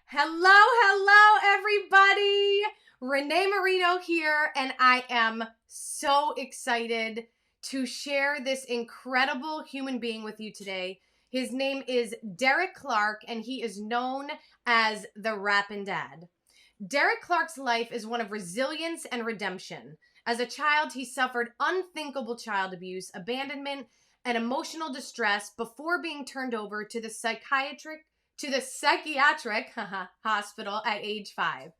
Hello, everybody. Renée Marino here, and I am so excited to share this incredible human being with you today. His name is Derek Clark, and he is known as the Rappin' Dad. Derek Clark's life is one of resilience and redemption. As a child, he suffered unthinkable child abuse, abandonment, and emotional distress before being turned over to the psychiatric hospital at age 5.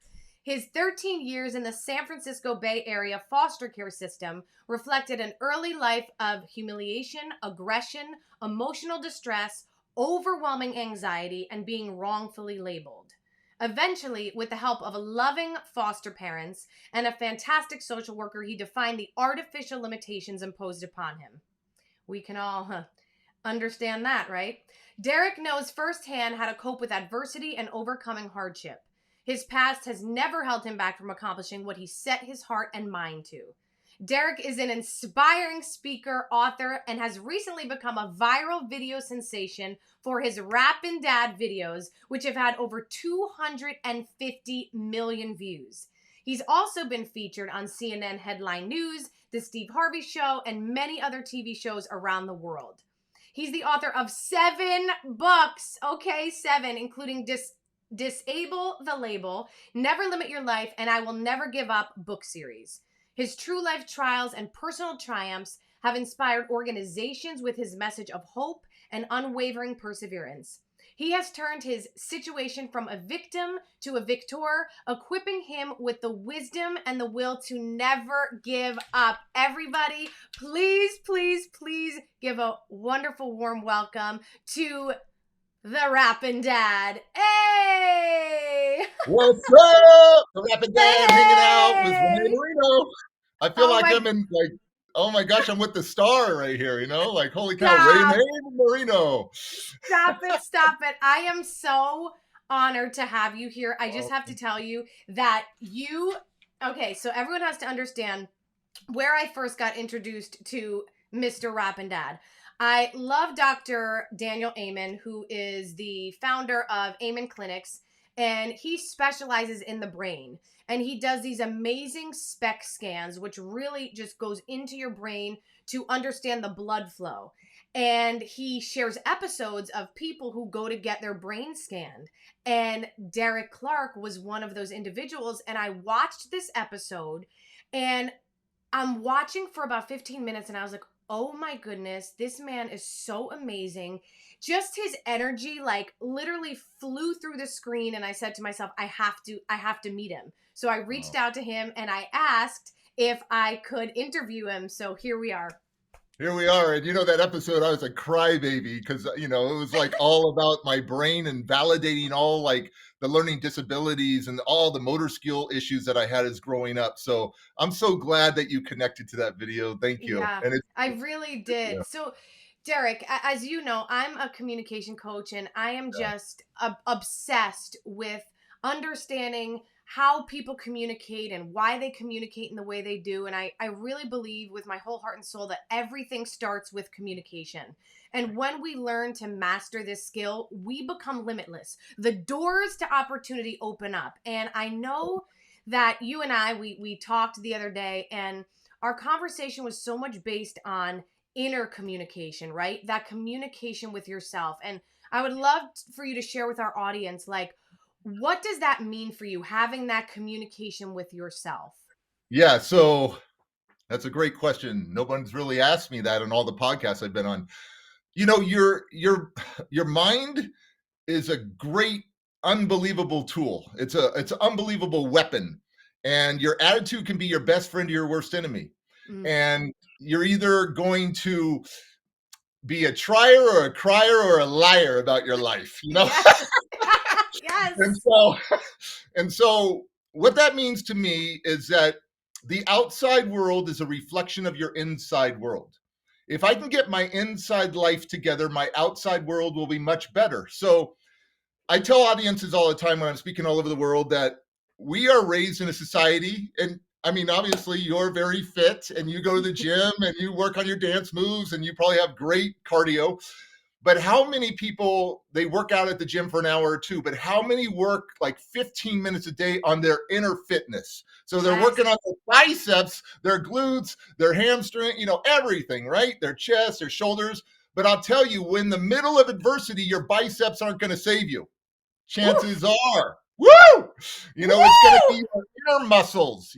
His 13 years in the San Francisco Bay Area foster care system reflected an early life of humiliation, aggression, emotional distress, overwhelming anxiety, and being wrongfully labeled. Eventually, with the help of loving foster parents and a fantastic social worker, he defined the artificial limitations imposed upon him. We can all understand that, right? Derek knows firsthand how to cope with adversity and overcoming hardship. His past has never held him back from accomplishing what he set his heart and mind to. Derek is an inspiring speaker, author, and has recently become a viral video sensation for his Rappin' Dad videos, which have had over 250 million views. He's also been featured on CNN Headline News, The Steve Harvey Show, and many other TV shows around the world. He's the author of 7 books, 7, including Disable the Label, Never Limit Your Life, and I Will Never Give Up book series. His true life trials and personal triumphs have inspired organizations with his message of hope and unwavering perseverance. He has turned his situation from a victim to a victor, equipping him with the wisdom and the will to never give up. Everybody, please give a wonderful, warm welcome to the Rappin' Dad. Hey! What's up? The Rapid Dad hanging out with Hey! Renée Marino. I feel Oh like my- I'm in oh my gosh, I'm with the star right here, like holy cow, Stop. Renée Marino. Stop it. I am so honored to have you here. I just have to tell you that so everyone has to understand where I first got introduced to Mr. Rappin' Dad. I love Dr. Daniel Amen, who is the founder of Amen Clinics, and he specializes in the brain. And he does these amazing SPECT scans, which really just goes into your brain to understand the blood flow. And he shares episodes of people who go to get their brain scanned. And Derek Clark was one of those individuals. And I watched this episode, and I'm watching for about 15 minutes, and I was like, oh my goodness, this man is so amazing. Just his energy, like, literally flew through the screen, and I said to myself, I have to meet him. So I reached out to him and I asked if I could interview him. So here we are. Here we are. And that episode, I was a crybaby because, it was like all about my brain and validating all like the learning disabilities and all the motor skill issues that I had as growing up. So I'm so glad that you connected to that video. Thank you. Yeah, And I really did. yeah, So, Derek, as you know, I'm a communication coach, and I am just obsessed with understanding how people communicate and why they communicate in the way they do. And I really believe with my whole heart and soul that everything starts with communication. And when we learn to master this skill, we become limitless. The doors to opportunity open up. And I know that you and I, we talked the other day, and our conversation was so much based on inner communication, right? That communication with yourself. And I would love for you to share with our audience, like, what does that mean for you, having that communication with yourself? yeah. So that's a great question. No one's really asked me that on all the podcasts I've been on. Your mind is a great, unbelievable tool. It's an unbelievable weapon, and your attitude can be your best friend or your worst enemy. Mm. And you're either going to be a trier or a crier or a liar about your life. Yes. Yes. And so what that means to me is that the outside world is a reflection of your inside world. If I can get my inside life together, my outside world will be much better. So I tell audiences all the time when I'm speaking all over the world that we are raised in a society, and I mean, obviously, you're very fit and you go to the gym and you work on your dance moves and you probably have great cardio. But how many people, they work out at the gym for an hour or two, but how many work like 15 minutes a day on their inner fitness? So they're Yes. working on their biceps, their glutes, their hamstring, everything, right? Their chest, their shoulders. But I'll tell you, when the middle of adversity, your biceps aren't going to save you. Chances are. Woo! It's going to be your inner muscles.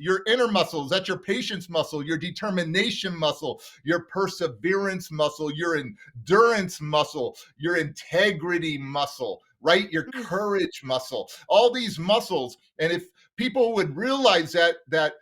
That's your patience muscle, your determination muscle, your perseverance muscle, your endurance muscle, your integrity muscle, right? Your Mm. courage muscle, all these muscles. And if people would realize that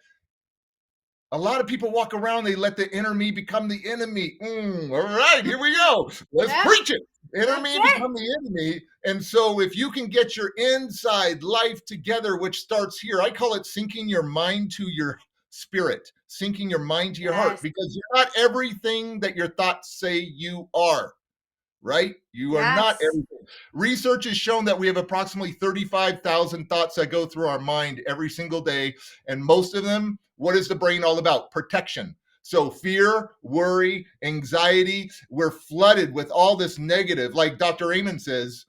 a lot of people walk around, they let the inner me become the enemy. All right, here we go. Let's Yep. preach it. Inner That's me it. become the enemy. And so if you can get your inside life together, which starts here, I call it syncing your mind to your spirit, syncing your mind to your heart, Yes. because you're not everything that your thoughts say you are. Right? You are not Yes. everything. Research has shown that we have approximately 35,000 thoughts that go through our mind every single day. And most of them, what is the brain all about? Protection. So fear, worry, anxiety, we're flooded with all this negative, like Dr. Amen says,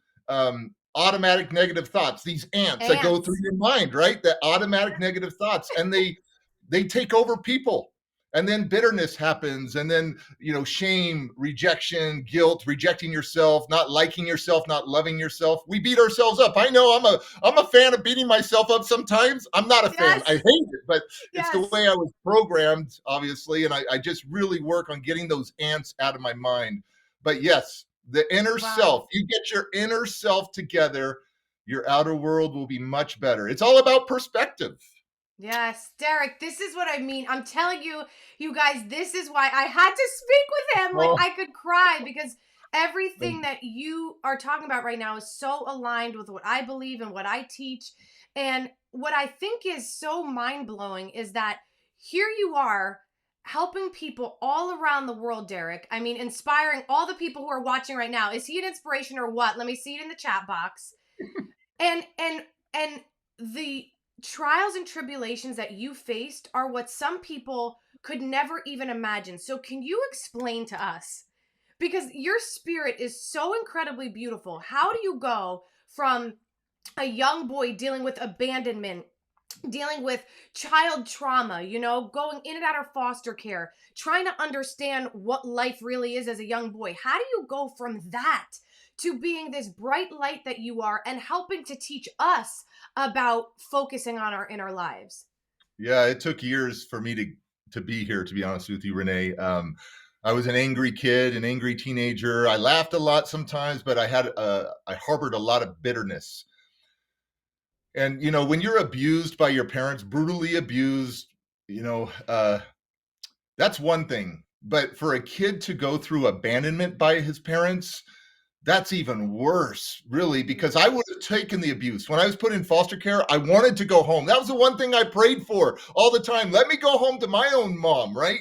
automatic negative thoughts, these ants that go through Ants. your mind, right? The automatic negative thoughts, and they take over people. And then bitterness happens, and then shame, rejection, guilt, rejecting yourself, not liking yourself, not loving yourself. We beat ourselves up. I know I'm a fan of beating myself up sometimes. I'm not a fan. I Yes. hate it, but it's the Yes. way I was programmed, obviously, and I just really work on getting those ants out of my mind. But yes, the inner Wow. self, you get your inner self together, your outer world will be much better. It's all about perspective. Yes, Derek, this is what I mean. I'm telling you, you guys, this is why I had to speak with him. Like, Oh, I could cry because everything that you are talking about right now is so aligned with what I believe and what I teach. And what I think is so mind blowing is that here you are helping people all around the world, Derek. I mean, inspiring all the people who are watching right now. Is he an inspiration or what? Let me see it in the chat box. And the trials and tribulations that you faced are what some people could never even imagine. So can you explain to us, because your spirit is so incredibly beautiful, how do you go from a young boy dealing with abandonment, dealing with child trauma, going in and out of foster care, trying to understand what life really is as a young boy? How do you go from that to being this bright light that you are and helping to teach us about focusing on our inner lives? Yeah, it took years for me to be here, to be honest with you, Renee. I was an angry kid, an angry teenager. I laughed a lot sometimes, but I harbored a lot of bitterness. And when you're abused by your parents, brutally abused, you know, uh, that's one thing. But for a kid to go through abandonment by his parents, that's even worse, really, because I would have taken the abuse. When I was put in foster care, I wanted to go home. That was the one thing I prayed for all the time. Let me go home to my own mom, right?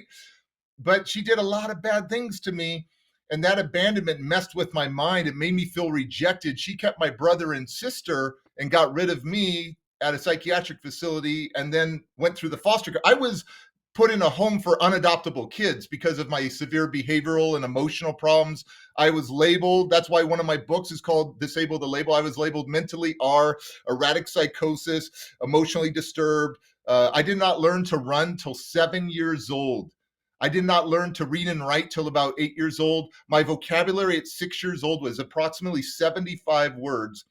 But she did a lot of bad things to me. And that abandonment messed with my mind. It made me feel rejected. She kept my brother and sister and got rid of me at a psychiatric facility and then went through the foster care. I was put in a home for unadoptable kids because of my severe behavioral and emotional problems. I was labeled. That's why one of my books is called Disable the Label. I was labeled mentally R, erratic psychosis, emotionally disturbed. I did not learn to run till 7 years old. I did not learn to read and write till about 8 years old. My vocabulary at 6 years old was approximately 75 words.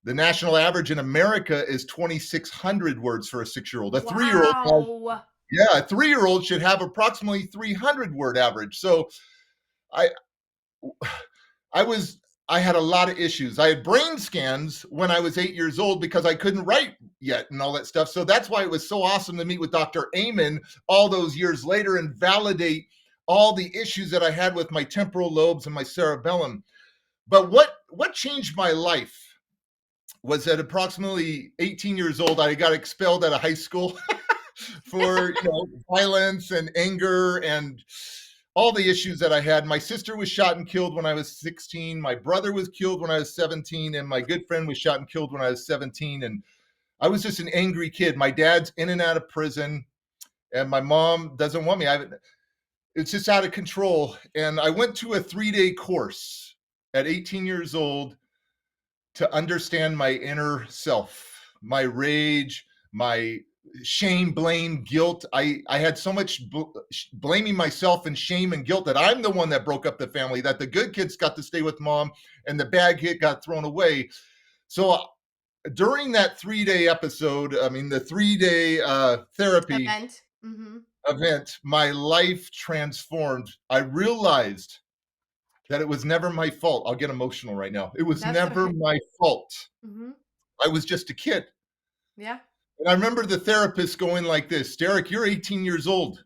The national average in America is 2,600 words for a 6-year-old. A 3-year-old has, Wow. yeah, a 3-year-old should have approximately 300 word average. So I, I was, I had a lot of issues. I had brain scans when I was 8 years old because I couldn't write yet and all that stuff. So that's why it was so awesome to meet with Dr. Amen all those years later and validate all the issues that I had with my temporal lobes and my cerebellum. But what changed my life was at approximately 18 years old, I got expelled out of high school for violence and anger and all the issues that I had. My sister was shot and killed when I was 16. My brother was killed when I was 17, and my good friend was shot and killed when I was 17. And I was just an angry kid. My dad's in and out of prison, and my mom doesn't want me. It's just out of control. And I went to a 3-day course at 18 years old to understand my inner self, my rage, my shame, blame, guilt. I had so much blaming myself and shame and guilt that I'm the one that broke up the family, that the good kids got to stay with mom and the bad kid got thrown away. So during that 3-day episode, I mean, the 3-day therapy Event. Mm-hmm. event, my life transformed. I realized that it was never my fault. I'll get emotional right now. It was That's never right. my fault. Mm-hmm. I was just a kid. Yeah. And I remember the therapist going like this, Derek, you're 18 years old.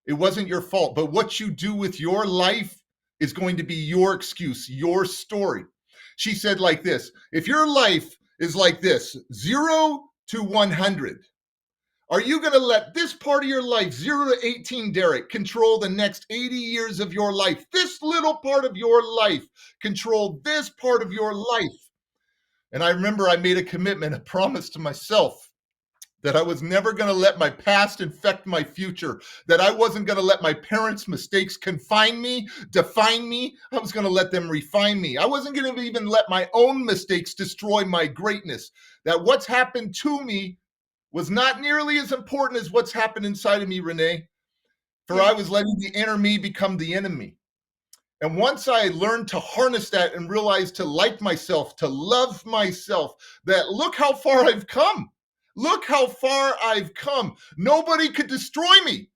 It wasn't your fault, but what you do with your life is going to be your excuse, your story. She said like this, if your life is like this, 0 to 100, are you going to let this part of your life, 0 to 18, Derek, control the next 80 years of your life? This little part of your life control this part of your life. And I remember I made a commitment, a promise to myself that I was never going to let my past infect my future, that I wasn't going to let my parents' mistakes confine me, define me. I was going to let them refine me. I wasn't going to even let my own mistakes destroy my greatness, that what's happened to me was not nearly as important as what's happened inside of me, Renee, for I Yeah. was letting the inner me become the enemy. And once I learned to harness that and realize to like myself, to love myself, that look how far I've come. Look how far I've come. Nobody could destroy me.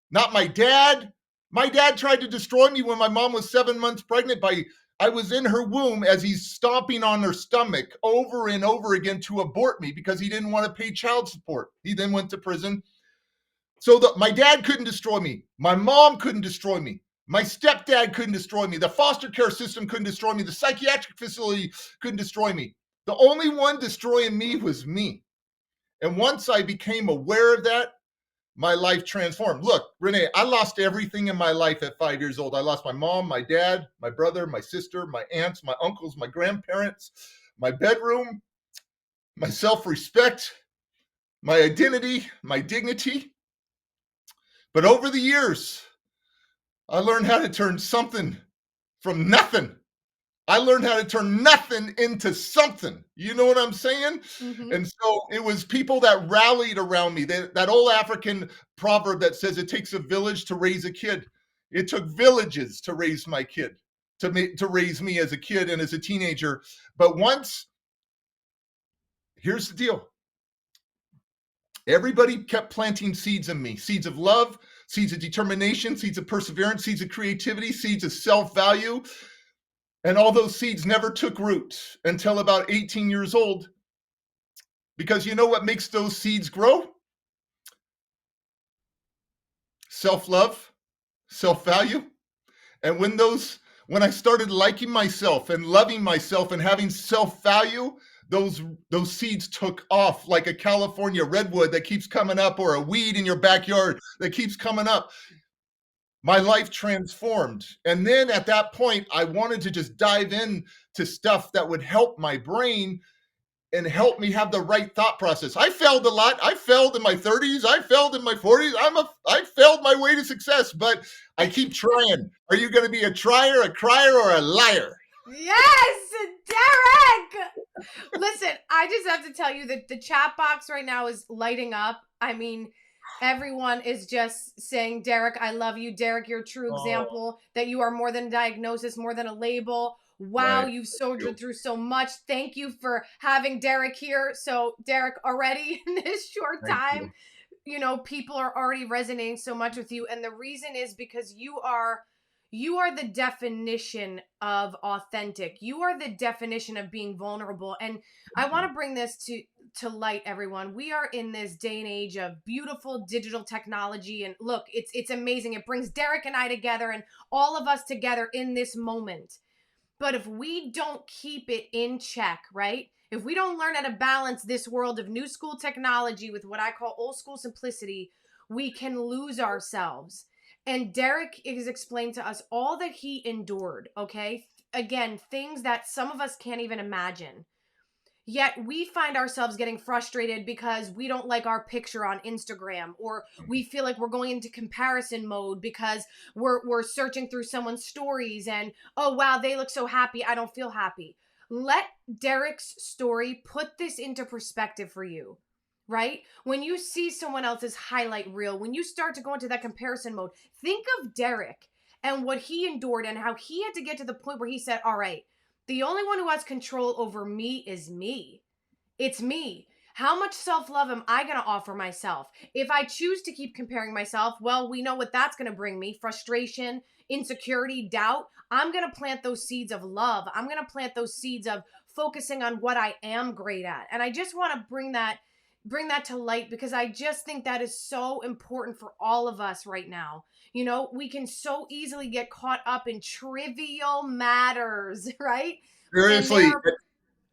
Not my dad. My dad tried to destroy me when my mom was 7 months pregnant. I was in her womb as he's stomping on her stomach over and over again to abort me because he didn't want to pay child support. He then went to prison. So my dad couldn't destroy me. My mom couldn't destroy me. My stepdad couldn't destroy me. The foster care system couldn't destroy me. The psychiatric facility couldn't destroy me. The only one destroying me was me. And once I became aware of that, my life transformed. Look, Renee, I lost everything in my life at 5 years old. I lost my mom, my dad, my brother, my sister, my aunts, my uncles, my grandparents, my bedroom, my self-respect, my identity, my dignity. But over the years, I learned how to turn something from nothing. I learned how to turn nothing into something. You know what I'm saying? Mm-hmm. And so it was people that rallied around me. That old African proverb that says it takes a village to raise a kid. It took villages to raise my kid, to raise me as a kid and as a teenager. But here's the deal. Everybody kept planting seeds in me, seeds of love, seeds of determination, seeds of perseverance, seeds of creativity, seeds of self-value. And all those seeds never took root until about 18 years old. Because you know what makes those seeds grow? Self-love, self-value. And when I started liking myself and loving myself and having self-value, those seeds took off like a California redwood that keeps coming up, or a weed in your backyard that keeps coming up. My life transformed. And then at that point, I wanted to just dive in to stuff that would help my brain and help me have the right thought process. I failed a lot. I failed in my 30s. I failed in my 40s. I failed my way to success, but I keep trying. Are you going to be a trier, a crier, or a liar? Yes, Derek. Listen, I just have to tell you that the chat box right now is lighting up. I mean, everyone is just saying, Derek, I love you. Derek, you're a true example that you are more than a diagnosis, more than a label. Wow, Right. you've soldiered through so much. Thank you for having Derek here. So, Derek, already in this short Thank time, you. people are already resonating so much with you. And the reason is because you are the definition of authentic. You are the definition of being vulnerable. And I want to bring this to light, everyone. We are in this day and age of beautiful digital technology, and look, it's amazing. It brings Derek and I together and all of us together in this moment. But if we don't keep it in check, right? If we don't learn how to balance this world of new school technology with what I call old school simplicity, we can lose ourselves. And Derek has explained to us all that he endured, okay? Again, things that some of us can't even imagine. Yet we find ourselves getting frustrated because we don't like our picture on Instagram, or we feel like we're going into comparison mode because we're searching through someone's stories and, oh wow, they look so happy, I don't feel happy. Let Derek's story put this into perspective for you. Right? When you see someone else's highlight reel, when you start to go into that comparison mode, think of Derek and what he endured and how he had to get to the point where he said, all right, the only one who has control over me is me. It's me. How much self love am I going to offer myself? If I choose to keep comparing myself, well, we know what that's going to bring me: frustration, insecurity, doubt. I'm going to plant those seeds of love. I'm going to plant those seeds of focusing on what I am great at. And I just want to bring that to light, because I just think that is so important for all of us right now. You know, we can so easily get caught up in trivial matters, right? And there Seriously. are,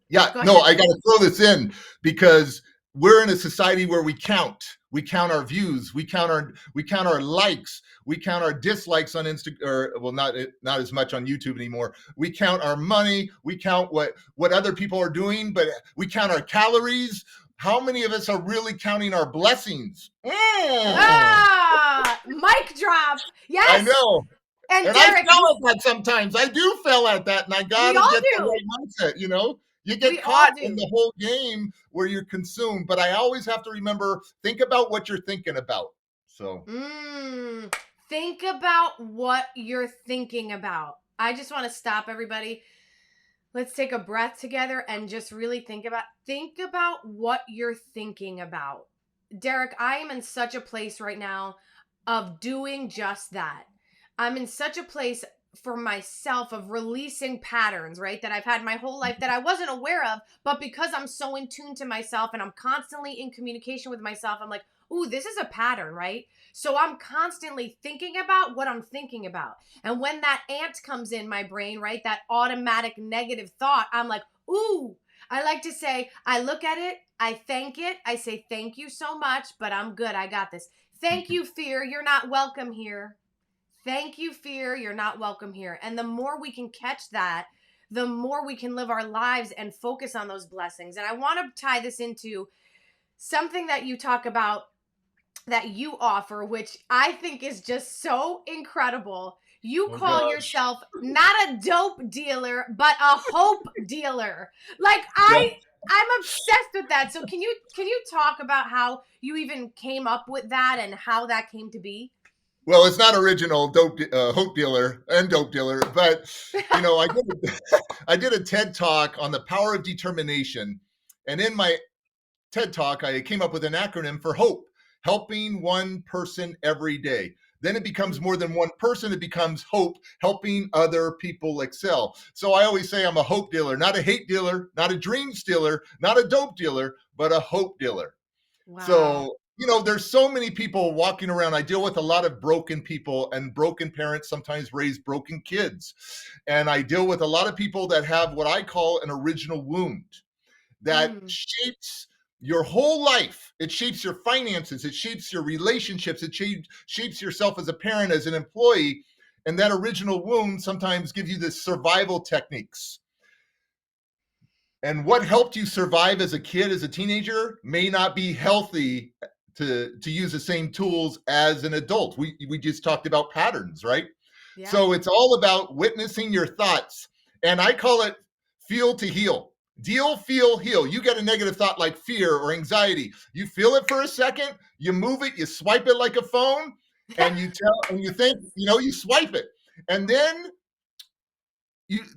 Yeah, go no, ahead. I got to throw this in because we're in a society where we count. We count our views. We count our likes. We count our dislikes on Insta, or well, not as much on YouTube anymore. We count our money. We count what other people are doing, but we count our calories. How many of us are really counting our blessings? Mic drop. I Yes. know. And And I Derek, fell at that sometimes. I do fell at that, and I we got to all get the do. right mindset. You We get all caught in do. the whole game where you're consumed. But I always have to remember, think about what you're thinking about. So, Think about what you're thinking about. I just want to stop everybody. Let's take a breath together and just really think about what you're thinking about. Derek, I am in such a place right now of doing just that. I'm in such a place for myself of releasing patterns, right? That I've had my whole life that I wasn't aware of, but because I'm so in tune to myself and I'm constantly in communication with myself, I'm like, ooh, this is a pattern, right? So I'm constantly thinking about what I'm thinking about. And when that ant comes in my brain, right, that automatic negative thought, I'm like, ooh, I like to say, I look at it, I thank it, I say, thank you so much, but I'm good, I got this. Thank you, fear, you're not welcome here. Thank you, fear, you're not welcome here. And the more we can catch that, the more we can live our lives and focus on those blessings. And I want to tie this into something that you talk about, that you offer, which I think is just so incredible. You oh call gosh, yourself not a dope dealer, but a hope dealer. Like yeah. I'm obsessed with that. So can you talk about how you even came up with that and how that came to be? Well, it's not original hope dealer and dope dealer, but I did a TED talk on the power of determination, and in my TED Talk, I came up with an acronym for HOPE, helping one person every day. Then it becomes more than one person, it becomes hope, helping other people excel. So I always say I'm a hope dealer, not a hate dealer, not a dream stealer, not a dope dealer, but a hope dealer. Wow. So, there's so many people walking around. I deal with a lot of broken people, and broken parents sometimes raise broken kids. And I deal with a lot of people that have what I call an original wound that Mm. shapes your whole life. It shapes your finances. It shapes your relationships. It shapes yourself as a parent, as an employee. And that original wound sometimes gives you the survival techniques. And what helped you survive as a kid, as a teenager, may not be healthy to use the same tools as an adult. We just talked about patterns, right? Yeah. So it's all about witnessing your thoughts. And I call it feel to heal. Deal, feel, heal. You get a negative thought like fear or anxiety. You feel it for a second, you move it, you swipe it like a phone, and you think, you swipe it. And then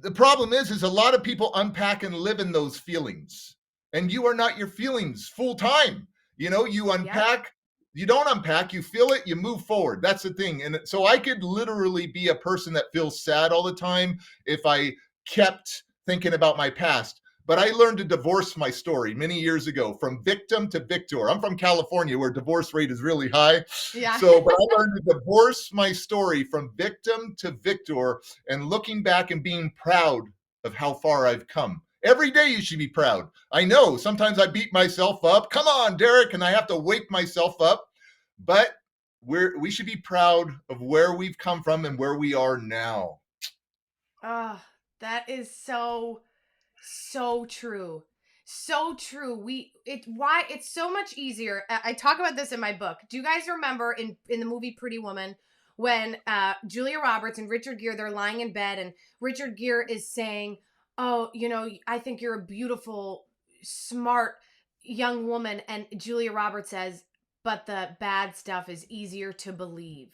the problem is a lot of people unpack and live in those feelings, and you are not your feelings full time. You Yep. unpack, you don't unpack, you feel it, you move forward. That's the thing. And so I could literally be a person that feels sad all the time if I kept thinking about my past. But I learned to divorce my story many years ago, from victim to victor. I'm from California, where divorce rate is really high. Yeah. But I learned to divorce my story from victim to victor, and looking back and being proud of how far I've come. Every day you should be proud. I know sometimes I beat myself up. Come on, Derek, and I have to wake myself up. But we should be proud of where we've come from and where we are now. Oh, that is so, so true. So true. Why it's so much easier. I talk about this in my book. Do you guys remember in the movie Pretty Woman when Julia Roberts and Richard Gere, they're lying in bed and Richard Gere is saying, "Oh, I think you're a beautiful, smart young woman," and Julia Roberts says, "But the bad stuff is easier to believe."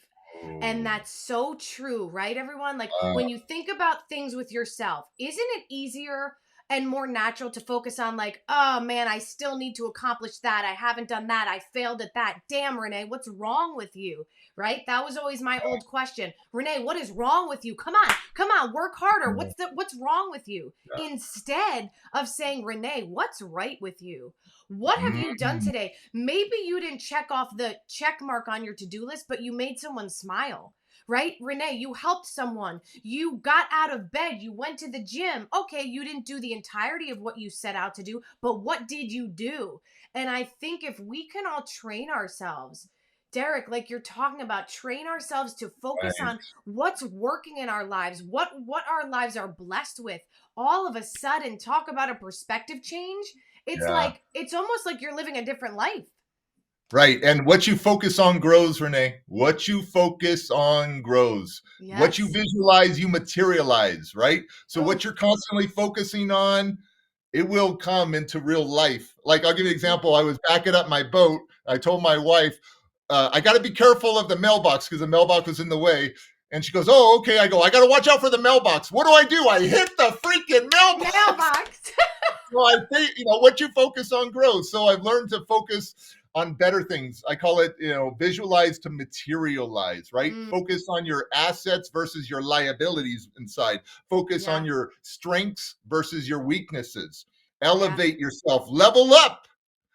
And Oh, that's so true, right, everyone? Like uh, when you think about things with yourself, isn't it easier and more natural to focus on, like, oh man, I still need to accomplish that. I haven't done that. I failed at that. Damn, Renee, what's wrong with you? Right? That was always my old question. Renee, what is wrong with you? Come on, work harder. What's wrong with you? yeah. Instead of saying, Renee, what's right with you? What have you done Mm, today? Maybe you didn't check off the check mark on your to-do list, but you made someone smile, right? Renee, you helped someone. You got out of bed. You went to the gym. Okay, you didn't do the entirety of what you set out to do, but what did you do? And I think if we can all train ourselves, Derek, like you're talking about, train ourselves to focus right. on what's working in our lives, what our lives are blessed with. All of a sudden, talk about a perspective change. Yeah. It's almost like you're living a different life. Right. And what you focus on grows, Renee. What you focus on grows. What you Yes. visualize, you materialize, right? So what Oh, you're constantly focusing on, it will come into real life. Like I'll give you an yeah. example. I was backing up my boat. I told my wife, I got to be careful of the mailbox because the mailbox was in the way. And she goes, "Oh, okay." I go, "I got to watch out for the mailbox." What do? I hit the freaking mailbox. Mailbox. So I think, what you focus on grows. So I've learned to focus on better things. I call it, visualize to materialize, right? Mm, Focus on your assets versus your liabilities inside. Focus on yeah. your strengths versus your weaknesses. Yeah. Elevate yourself, level up.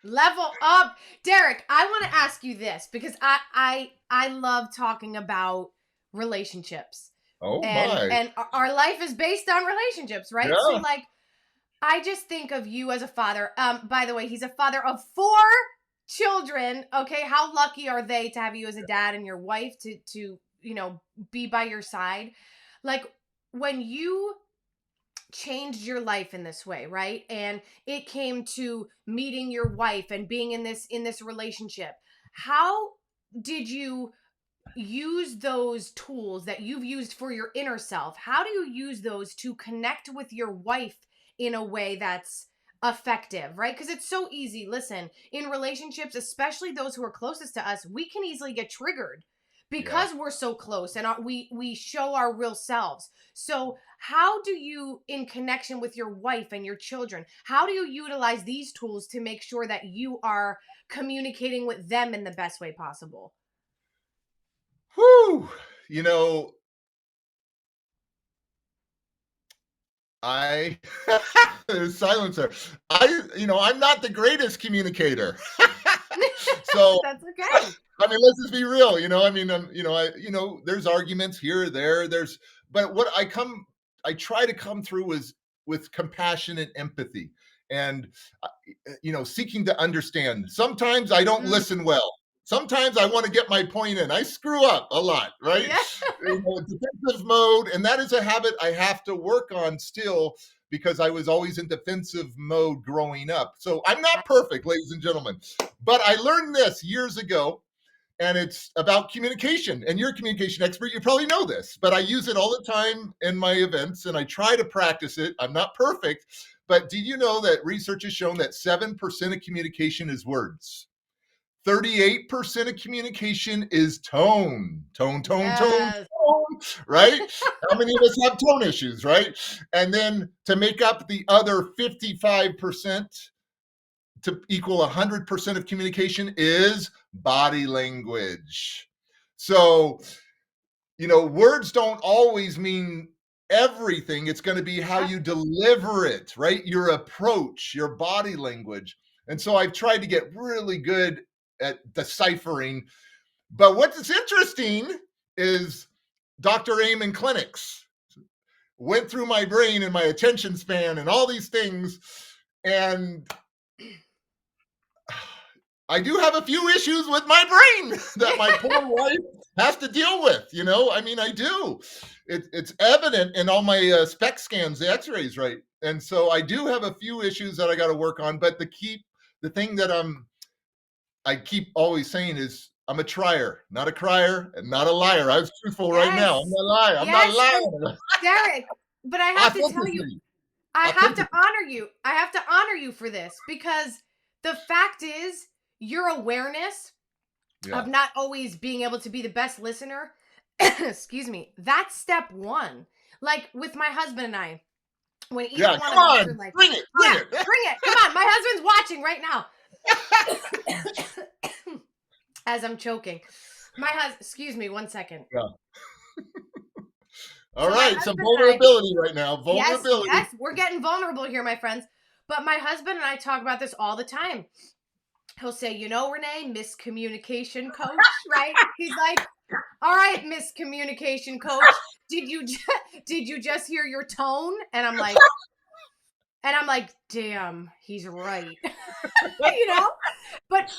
Level up. Derek, I want to ask you this because I love talking about relationships. Oh And my. our life is based on relationships, right? So Yeah. like I just think of you as a father. By the way, he's a father of 4 children. Okay, how lucky are they to have you as a dad and your wife to be by your side? Like when you changed your life in this way, right? And it came to meeting your wife and being in this relationship. How did you use those tools that you've used for your inner self? How do you use those to connect with your wife in a way that's effective, right? Because it's so easy. Listen, in relationships, especially those who are closest to us, we can easily get triggered Yeah. because we're so close and we show our real selves. So how do you, in connection with your wife and your children, how do you utilize these tools to make sure that you are communicating with them in the best way possible? Whew. You know, I there's silence there. I'm not the greatest communicator. So That's okay. I mean, let's just be real. There's arguments here or there. But what I try to come through with compassion and empathy, and seeking to understand. Sometimes I don't Mm, listen well. Sometimes I want to get my point in. I screw up a lot, right? yeah. Defensive mode, and that is a habit I have to work on still because I was always in defensive mode growing up. So I'm not perfect, ladies and gentlemen, but I learned this years ago, and it's about communication. And you're a communication expert, you probably know this, but I use it all the time in my events and I try to practice it. I'm not perfect, but did you know that research has shown that 7% of communication is words? 38% of communication is tone. Tone, tone, tone, Yes. tone, right? How many of us have tone issues, right? And then to make up the other 55%, to equal 100% of communication is body language. So, words don't always mean everything. It's going to be how Yep. you deliver it, right? Your approach, your body language. And so I've tried to get really good at deciphering. But what's interesting is Dr. Amen clinics went through my brain and my attention span and all these things. And I do have a few issues with my brain that my poor wife has to deal with. I mean, I do. It's evident in all my spec scans, the X-rays, right? And so I do have a few issues that I got to work on. But the thing that I keep always saying is I'm a trier, not a crier, and not a liar. I was truthful right now. I'm Yes. not lying. I'm not Yes. And lying. Derek, but I have to tell you, Authenticity. I have to Authenticity. honor you. I have to honor you for this because the fact is your awareness Yeah. of not always being able to be the best listener, excuse me, that's step one. Like with my husband and I, when either Yeah. one Come of us are on. like, Bring it. yeah, Bring it. bring it. Come on. My husband's watching right now. As I'm choking. Excuse me, 1 second. Yeah. All So my right. Some husband and I, vulnerability right now. yes, Vulnerability. we're getting vulnerable here, my friends. But my husband and I talk about this all the time. He'll say, Renee, miscommunication coach, right? He's like, all right, miscommunication coach, did you just hear your tone? And I'm like, damn, he's right. you know? But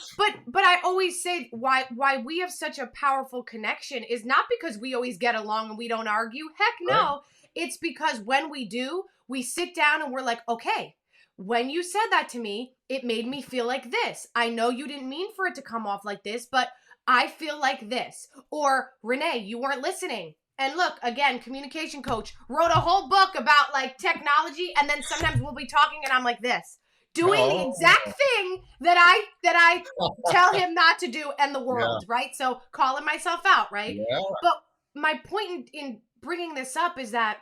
I always say why we have such a powerful connection is not because we always get along and we don't argue. Heck Right. no. It's because when we do, we sit down and we're like, okay, when you said that to me, it made me feel like this. I know you didn't mean for it to come off like this, but I feel like this. Or Renee, you weren't listening. And look, again, communication coach wrote a whole book about like technology, and then sometimes we'll be talking and I'm like this, doing the exact thing that I tell him not to do and the world, right? So calling myself out, right? Yeah. But my point in bringing this up is that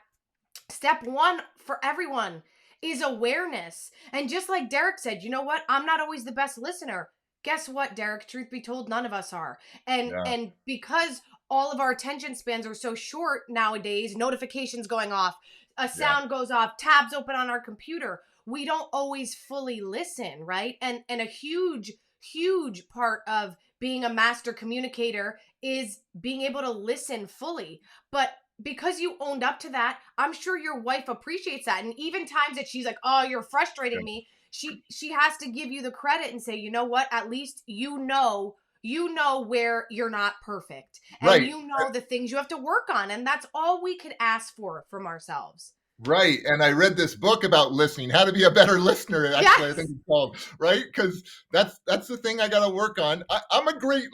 step one for everyone is awareness. And just like Derek said, you know what? I'm not always the best listener. Guess what, Derek? Truth be told, none of us are. And because all of our attention spans are so short nowadays, notifications going off, a sound goes off, tabs open on our computer, we don't always fully listen, right? And a huge part of being a master communicator is being able to listen fully. But because you owned up to that, I'm sure your wife appreciates that. And even times that she's like, "Oh, you're frustrating me," she has to give you the credit and say, "You know what? At least you know where you're not perfect, and Right. you know the things you have to work on." And that's all we could ask for from ourselves. Right. And I read this book about listening, how to be a better listener, actually, Yes. I think it's called, right? Because that's the thing I got to work on. I'm a great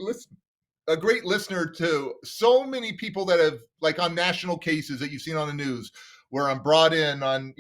listener to so many people that have, like, on national cases that you've seen on the news, where I'm brought in on,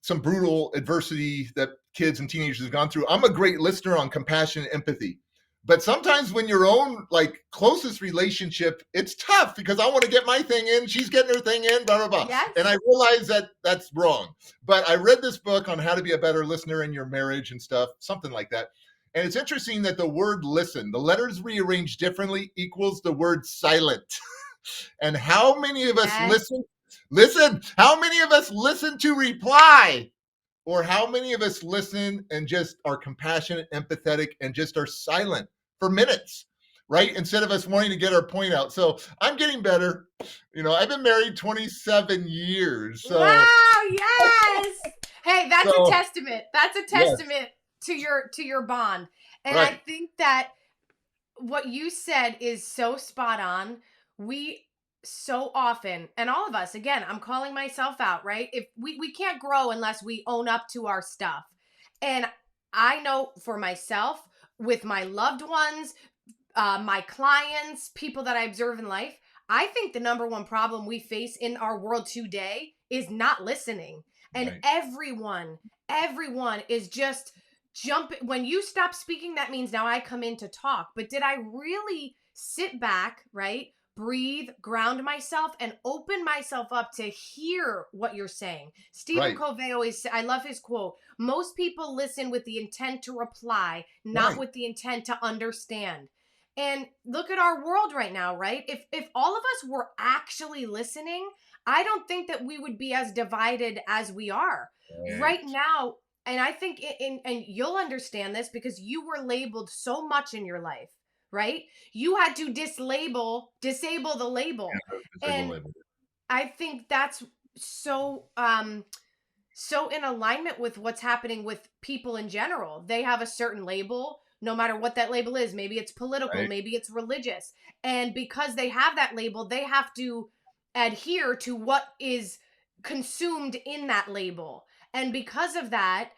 some brutal adversity that kids and teenagers have gone through. I'm a great listener on compassion and empathy. But sometimes when your own closest relationship, it's tough because I want to get my thing in, she's getting her thing in, blah, blah, blah. Yes. And I realize that that's wrong. But I read this book on how to be a better listener in your marriage and stuff, something like that. And it's interesting that the word listen, the letters rearranged differently, equals the word silent. And how many of us listen, how many of us listen to reply? Or how many of us listen and just are compassionate, empathetic, and just are silent for minutes, right? Instead of us wanting to get our point out. So I'm getting better. I've been married 27 years. So. Wow, yes. Hey, that's So, a testament. That's a testament yes. to your bond. And Right. I think that what you said is so spot on. We so often, and all of us, again, I'm calling myself out, right? If we can't grow unless we own up to our stuff. And I know for myself, with my loved ones, my clients, people that I observe in life, I think the number one problem we face in our world today is not listening. And everyone is just jumping. When you stop speaking, that means now I come in to talk. But did I really sit back, right? Breathe, ground myself, and open myself up to hear what you're saying. Stephen Covey always, I love his quote, most people listen with the intent to reply, not with the intent to understand. And look at our world right now, right? If all of us were actually listening, I don't think that we would be as divided as we are right now. And I think and you'll understand this because you were labeled so much in your life, right? You had to disable the label. And I think that's so in alignment with what's happening with people in general. They have a certain label. no matter what that label is. Maybe it's political, Right. maybe it's religious. And because they have that label, they have to adhere to what is consumed in that label. And because of that,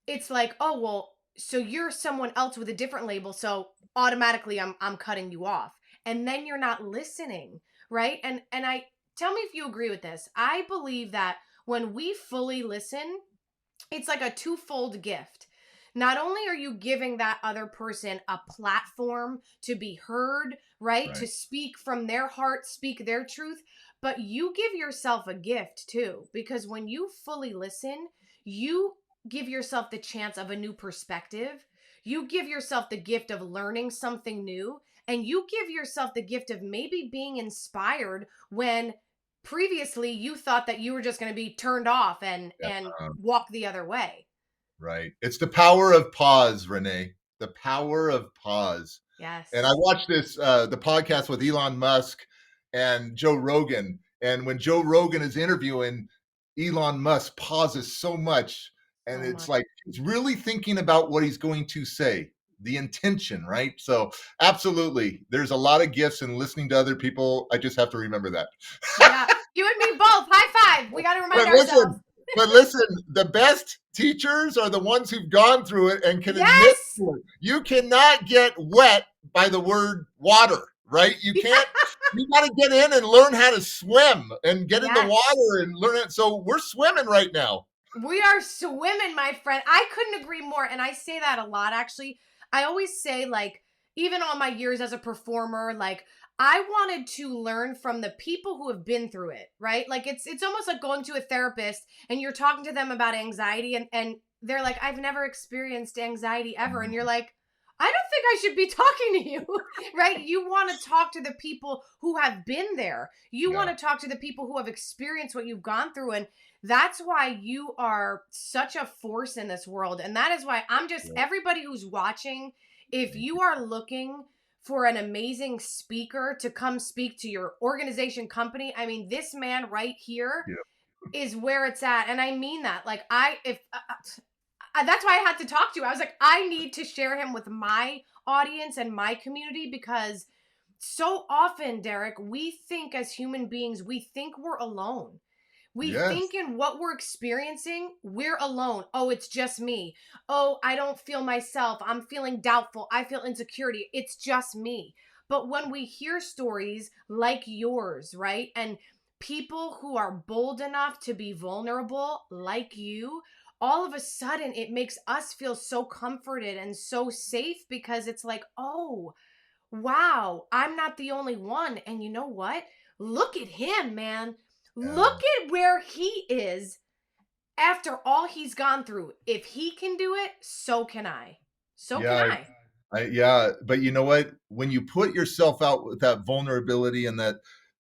it's like, oh, well, so you're someone else with a different label, so automatically I'm cutting you off. And then you're not listening, right? And I tell me if you agree with this. I believe that when we fully listen, it's like a twofold gift. Not only are you giving that other person a platform to be heard, right? Right. To speak from their heart, speak their truth, but you give yourself a gift too. Because when you fully listen, you give yourself the chance of a new perspective. You give yourself the gift of learning something new. And you give yourself the gift of maybe being inspired when previously you thought that you were just going to be turned off and Yeah. walk the other way. Right. It's the power of pause, Renee. The power of pause. And I Yes. watched the podcast with Elon Musk and Joe Rogan. And when Joe Rogan is interviewing, Elon Musk pauses so much. And So it's much. like he's really thinking about what he's going to say, the intention, right? So, absolutely. There's a lot of gifts in listening to other people. I just have to remember that. Yeah. You and me both. High five. We got to remind But ourselves. listen, but listen, the best teachers are the ones who've gone through it and can admit Yes. to it. You cannot get wet by the word water, right? You can't. You got to get in and learn how to swim and get in the Yes. water and learn it. So we're swimming right now. We are swimming, my friend. I couldn't agree more. And I say that a lot, actually. I always say, like, even all my years as a performer, like, I wanted to learn from the people who have been through it, right? Like, it's almost like going to a therapist and you're talking to them about anxiety, and they're like, I've never experienced anxiety ever. And you're like, I don't think I should be talking to you, right? You want to talk to the people who have been there. You Yeah. want to talk to the people who have experienced what you've gone through. And that's why you are such a force in this world. And that is why I'm just, Yeah. everybody who's watching, if Thank you you. are looking for an amazing speaker to come speak to your organization, company, I mean, this man right here Yeah. is where it's at. And I mean that. Like, that's why I had to talk to you. I was like, I need to share him with my audience and my community, because so often, Derek, we think as human beings, we think we're alone. We Yes. think in what we're experiencing, we're alone. Oh, it's just me. Oh, I don't feel myself. I'm feeling doubtful. I feel insecurity. It's just me. But when we hear stories like yours, right? And people who are bold enough to be vulnerable, like you, all of a sudden it makes us feel so comforted and so safe, because it's like, oh, wow, I'm not the only one. And you know what? Look at him, man. Yeah. Look at where he is after all he's gone through. If he can do it, so can I. So can Yeah. I. Yeah, but you know what? When you put yourself out with that vulnerability and that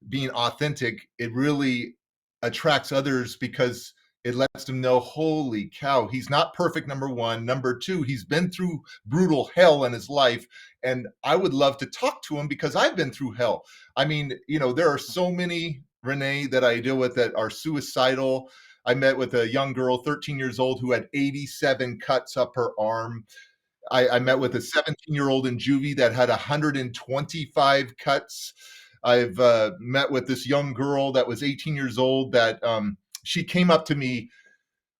being authentic, it really attracts others because it lets them know, holy cow, he's not perfect, number one. Number two, he's been through brutal hell in his life. And I would love to talk to him because I've been through hell. I mean, there are so many, Renee, that I deal with that are suicidal. I met with a young girl, 13 years old, who had 87 cuts up her arm. I met with a 17-year-old in juvie that had 125 cuts. I've met with this young girl that was 18 years old that she came up to me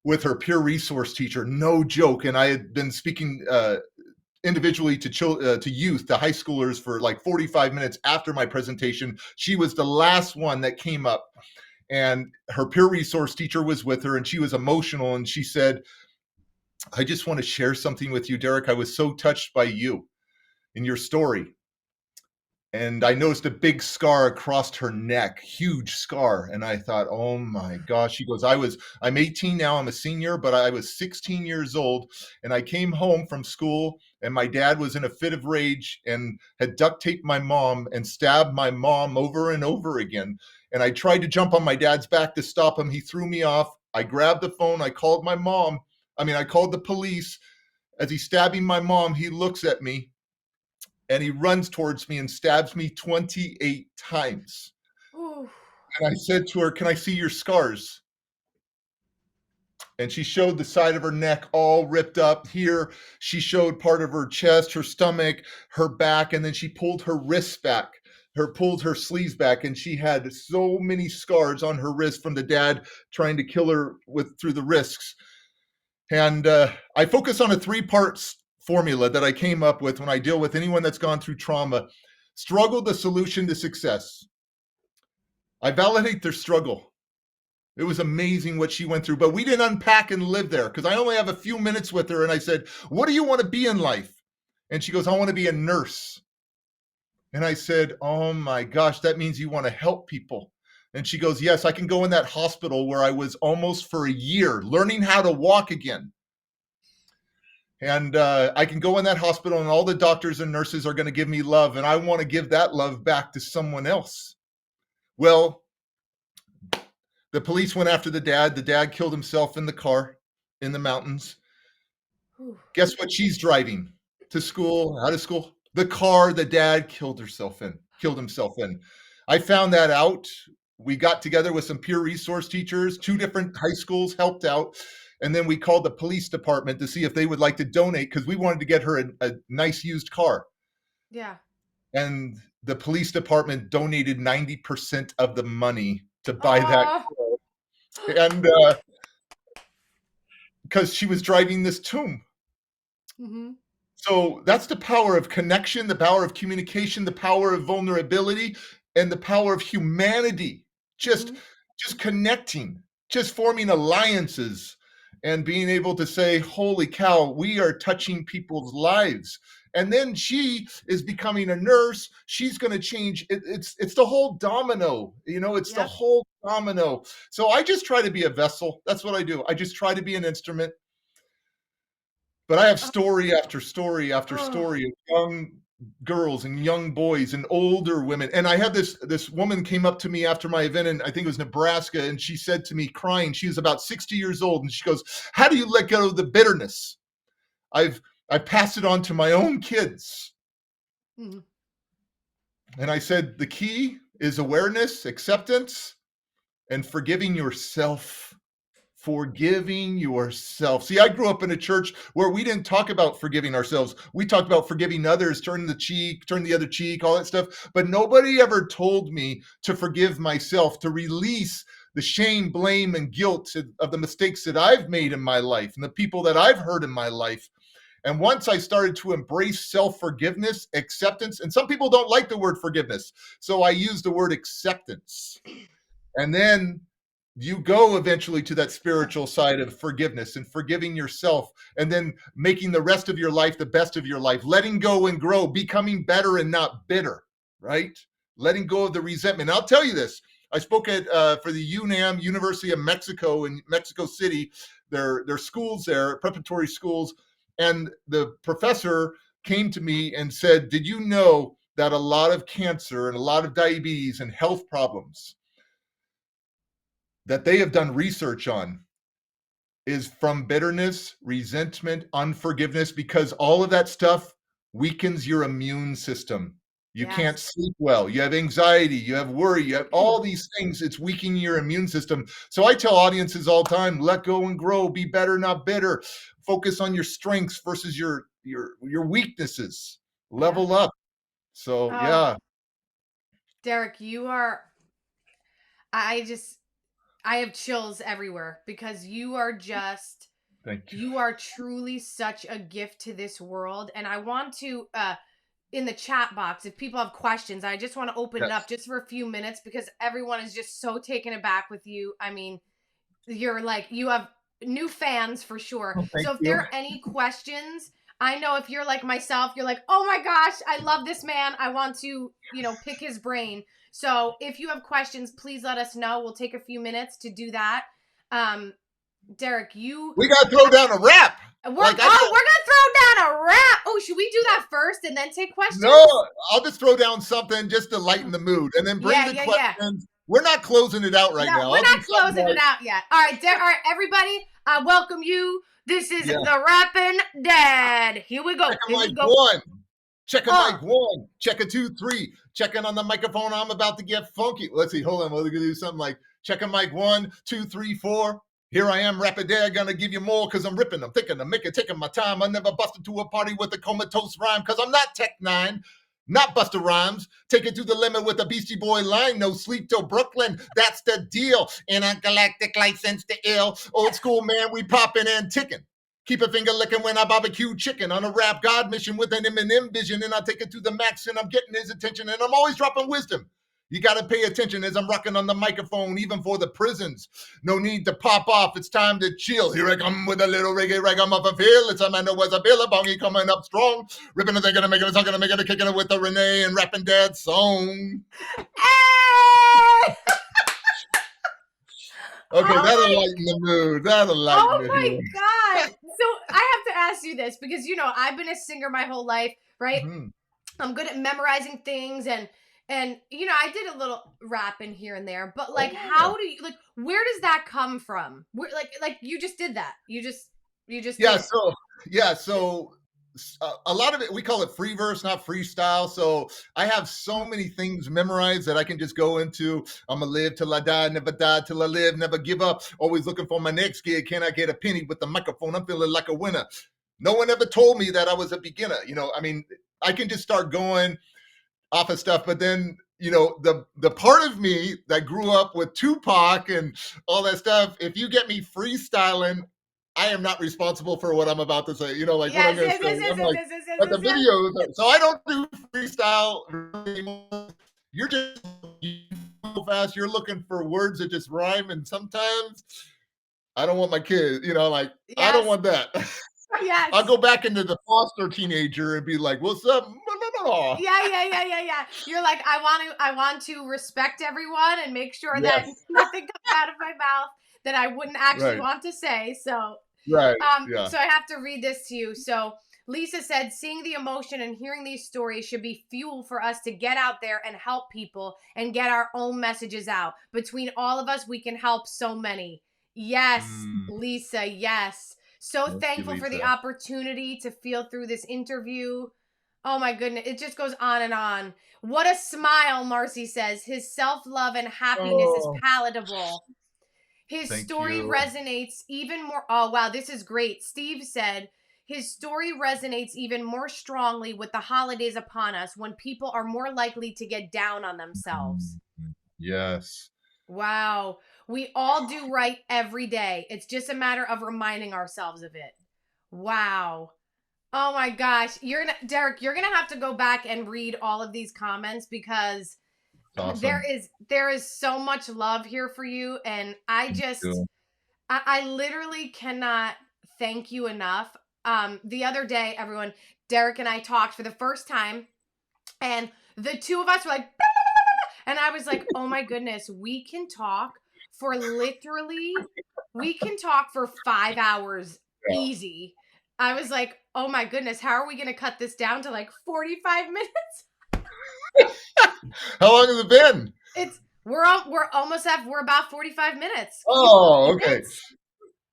with her peer resource teacher, no joke. And I had been speaking individually to youth, to high schoolers for like 45 minutes after my presentation. She was the last one that came up, and her peer resource teacher was with her, and she was emotional. And she said, I just want to share something with you, Derek. I was so touched by you in your story. And I noticed a big scar across her neck, huge scar. And I thought, oh my gosh. She goes, I'm 18 now, I'm a senior, but I was 16 years old. And I came home from school and my dad was in a fit of rage and had duct taped my mom and stabbed my mom over and over again. And I tried to jump on my dad's back to stop him. He threw me off. I grabbed the phone. I called my mom. I called the police. As he's stabbing my mom, he looks at me and he runs towards me and stabs me 28 times. Ooh. And I said to her, can I see your scars? And she showed the side of her neck all ripped up. Here, she showed part of her chest, her stomach, her back, and then she pulled her wrists back, pulled her sleeves back, and she had so many scars on her wrist from the dad trying to kill her through the risks. And I focus on a 3-part formula that I came up with when I deal with anyone that's gone through trauma. Struggle, the solution to success. I validate their struggle. It was amazing what she went through, but we didn't unpack and live there because I only have a few minutes with her. And I said, what do you want to be in life? And she goes, I want to be a nurse. And I said, oh my gosh, that means you want to help people. And she goes, yes, I can go in that hospital where I was almost for a year learning how to walk again. And I can go in that hospital and all the doctors and nurses are going to give me love. And I want to give that love back to someone else. Well, the police went after the dad. The dad killed himself in the car in the mountains. Whew. Guess what she's driving to school, out of school? The car the dad killed himself in. I found that out. We got together with some peer resource teachers, 2 different high schools helped out. And then we called the police department to see if they would like to donate because we wanted to get her a nice used car. Yeah. And the police department donated 90% of the money to buy that car. And because she was driving this tomb. Mm-hmm. So that's the power of connection, the power of communication, the power of vulnerability, and the power of humanity. Just connecting, just forming alliances and being able to say, holy cow, we are touching people's lives. And then she is becoming a nurse. She's going to change. It's the whole domino, it's the whole domino. So I just try to be a vessel. That's what I do. I just try to be an instrument. But I have story after story after story of young girls and young boys and older women. And I had this woman came up to me after my event, and I think it was Nebraska, and she said to me, crying, she was about 60 years old, and she goes, how do you let go of the bitterness? I passed it on to my own kids. Mm-hmm. And I said, the key is awareness, acceptance, and forgiving yourself. Forgiving yourself. See, I grew up in a church where we didn't talk about forgiving ourselves. We talked about forgiving others, turn the other cheek, all that stuff. But nobody ever told me to forgive myself, to release the shame, blame, and guilt of the mistakes that I've made in my life and the people that I've hurt in my life. And once I started to embrace self-forgiveness, acceptance, and some people don't like the word forgiveness, so I use the word acceptance. And then you go eventually to that spiritual side of forgiveness and forgiving yourself, and then making the rest of your life the best of your life, letting go and grow, becoming better and not bitter, right? Letting go of the resentment. And I'll tell you this, I spoke at for the UNAM, University of Mexico in Mexico City, their schools there, preparatory schools, and the professor came to me and said, did you know that a lot of cancer and a lot of diabetes and health problems that they have done research on is from bitterness, resentment, unforgiveness, because all of that stuff weakens your immune system. You can't sleep well. You have anxiety. You have worry. You have all these things. It's weakening your immune system. So I tell audiences all the time, let go and grow. Be better, not bitter. Focus on your strengths versus your weaknesses. Level up. So, yeah. Derek, I have chills everywhere because you are just, thank you. You are truly such a gift to this world. And I want to, in the chat box, if people have questions, I just want to open it up just for a few minutes because everyone is just so taken aback with you. I mean, you have new fans for sure. So if there are any questions, I know if you're like myself, you're like, oh my gosh, I love this man. I want to, pick his brain. So if you have questions, please let us know. We'll take a few minutes to do that. Derek, we got to throw down a rap. We're going to throw down a rap. Oh, should we do that first and then take questions? No, I'll just throw down something just to lighten the mood and then bring the questions. Yeah. We're not closing it out now. We're not closing it out yet. All right, everybody, I welcome you. This is the Rapping Dad. Here we go. One. Check a mic 1. Check a 2, 3. Checking on the microphone. I'm about to get funky. Let's see. Hold on. We're going to do something like check a mic 1, 2, 3, 4. Here I am, rapid air, gonna give you more because I'm ripping, I'm thinking, I'm making, taking my time. I never busted to a party with a comatose rhyme because I'm not Tech Nine, not Busta Rhymes. Take it to the limit with a Beastie Boy line. No sleep till Brooklyn. That's the deal. Intergalactic license to ill. Old school man, we popping and ticking. Keep a finger licking when I barbecue chicken on a rap God mission with an Eminem vision. And I take it to the max and I'm getting his attention and I'm always dropping wisdom. You got to pay attention as I'm rocking on the microphone, even for the prisons. No need to pop off. It's time to chill. Here I come with a little reggae ragamuffin feel. It's a man who was a bill, a bongy coming up strong. Ripping and thinking and making it, talking and making it, kicking it with the Renee and rapping dad song. Hey! Okay, that'll lighten the mood. That'll lighten Oh my God. So I have to ask you this because, you know, I've been a singer my whole life, right? Mm-hmm. I'm good at memorizing things and you know, I did a little rapping here and there, but like, how do you like? Where does that come from? Where like you just did that? You just Yeah. did. So a lot of it, we call it free verse, not freestyle. So I have so many things memorized that I can just go into. I'm gonna live till I die, never die till I live, never give up. Always looking for my next gig. Can I get a penny with the microphone? I'm feeling like a winner. No one ever told me that I was a beginner. You know, I mean, I can just start going off of stuff, but then the part of me that grew up with Tupac and all that stuff, if you get me freestyling, I am not responsible for what I'm about to say. You know, like what I'm Yes, going to yes, say. yes, yes, I'm yes, like, yes, yes, yes, but the yes, yes. videos. So I don't do freestyle anymore. You're just you so fast. You're looking for words that just rhyme, and sometimes I don't want my kids. You know, like I don't Yes, want that. I'll yes. go back into the foster teenager and be like, "What's up?" Yeah. You're like, I want to respect everyone and make sure that Yes. nothing comes out of my mouth that I wouldn't actually Right. want to say. So, Right. Yeah. so I have to read this to you. So Lisa said, seeing the emotion and hearing these stories should be fuel for us to get out there and help people and get our own messages out. Between all of us, we can help so many. Yes, Mm, Lisa, yes. So thank you, thankful for the Lisa. opportunity to feel through this interview. Oh my goodness, it just goes on and on. What a smile, Marcy says. His self love and happiness is Oh, palatable. His thank story you. resonates even more. Oh, wow, this is great. Steve said, his story resonates even more strongly with the holidays upon us when people are more likely to get down on themselves. Yes. Wow. We all do right every day. It's just a matter of reminding ourselves of it. Wow. Oh my gosh. Derek, you're gonna have to go back and read all of these comments because Awesome. there is so much love here for you. And Thank you. I literally cannot thank you enough. The other day, everyone, Derek and I talked for the first time, and the two of us were like, and I was like, oh my goodness, for literally, we can talk for 5 hours easy. I was like, oh my goodness, how are we going to cut this down to like 45 minutes? How long has it been? We're about 45 minutes. Can you Oh, believe okay. it? It's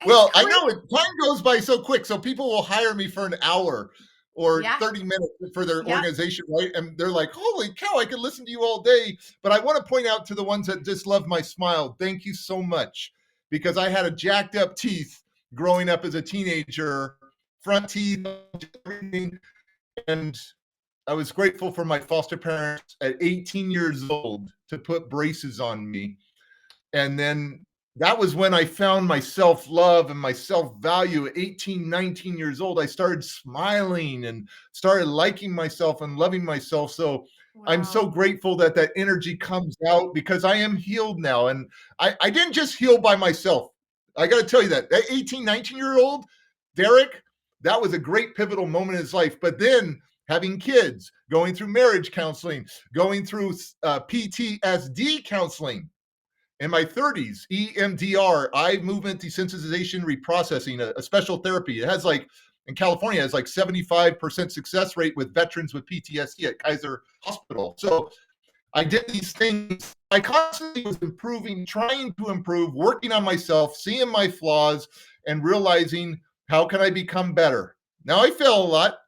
Well, I crazy. know time goes by so quick, so people will hire me for an hour or Yeah. 30 minutes for their Yep. organization, right? And they're like, holy cow, I could listen to you all day. But I want to point out to the ones that just love my smile, thank you so much. Because I had a jacked up teeth growing up as a teenager, front teeth, everything. And I was grateful for my foster parents at 18 years old to put braces on me. And then that was when I found my self-love and my self-value at 18, 19 years old. I started smiling and started liking myself and loving myself. So I'm so Wow. grateful that that energy comes out because I am healed now. And I didn't just heal by myself. I got to tell you that 18, 19-year-old Derek, that was a great pivotal moment in his life. But then having kids, going through marriage counseling, going through PTSD counseling, in my 30s, EMDR, eye movement desensitization reprocessing, a special therapy. It has like, in California, it has like 75% success rate with veterans with PTSD at Kaiser Hospital. So I did these things. I constantly was improving, trying to improve, working on myself, seeing my flaws, and realizing how can I become better. Now I fail a lot,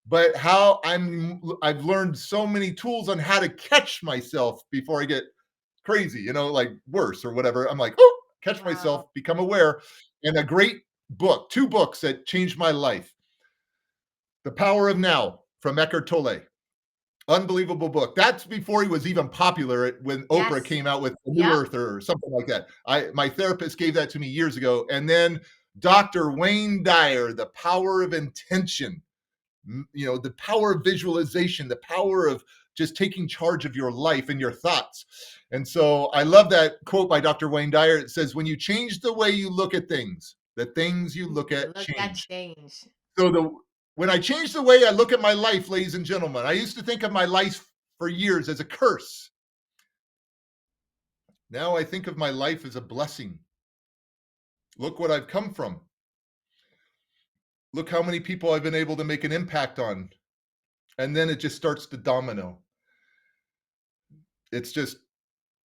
but I've learned so many tools on how to catch myself before I get crazy, like worse or whatever. I'm like, oh, catch Wow. myself, become aware, and a great book, 2 books that changed my life. The Power of Now from Eckhart Tolle. Unbelievable book. That's before he was even popular when Oprah Yes. came out with A New Yep. Earth or something like that. My therapist gave that to me years ago. And then Dr. Wayne Dyer, The Power of Intention. The power of visualization, the power of just taking charge of your life and your thoughts. And so I love that quote by Dr. Wayne Dyer. It says, when you change the way you look at things, the things you look at Look at change. change. So when I change the way I look at my life, ladies and gentlemen, I used to think of my life for years as a curse. Now I think of my life as a blessing. Look what I've come from. Look how many people I've been able to make an impact on. And then it just starts to domino. It's just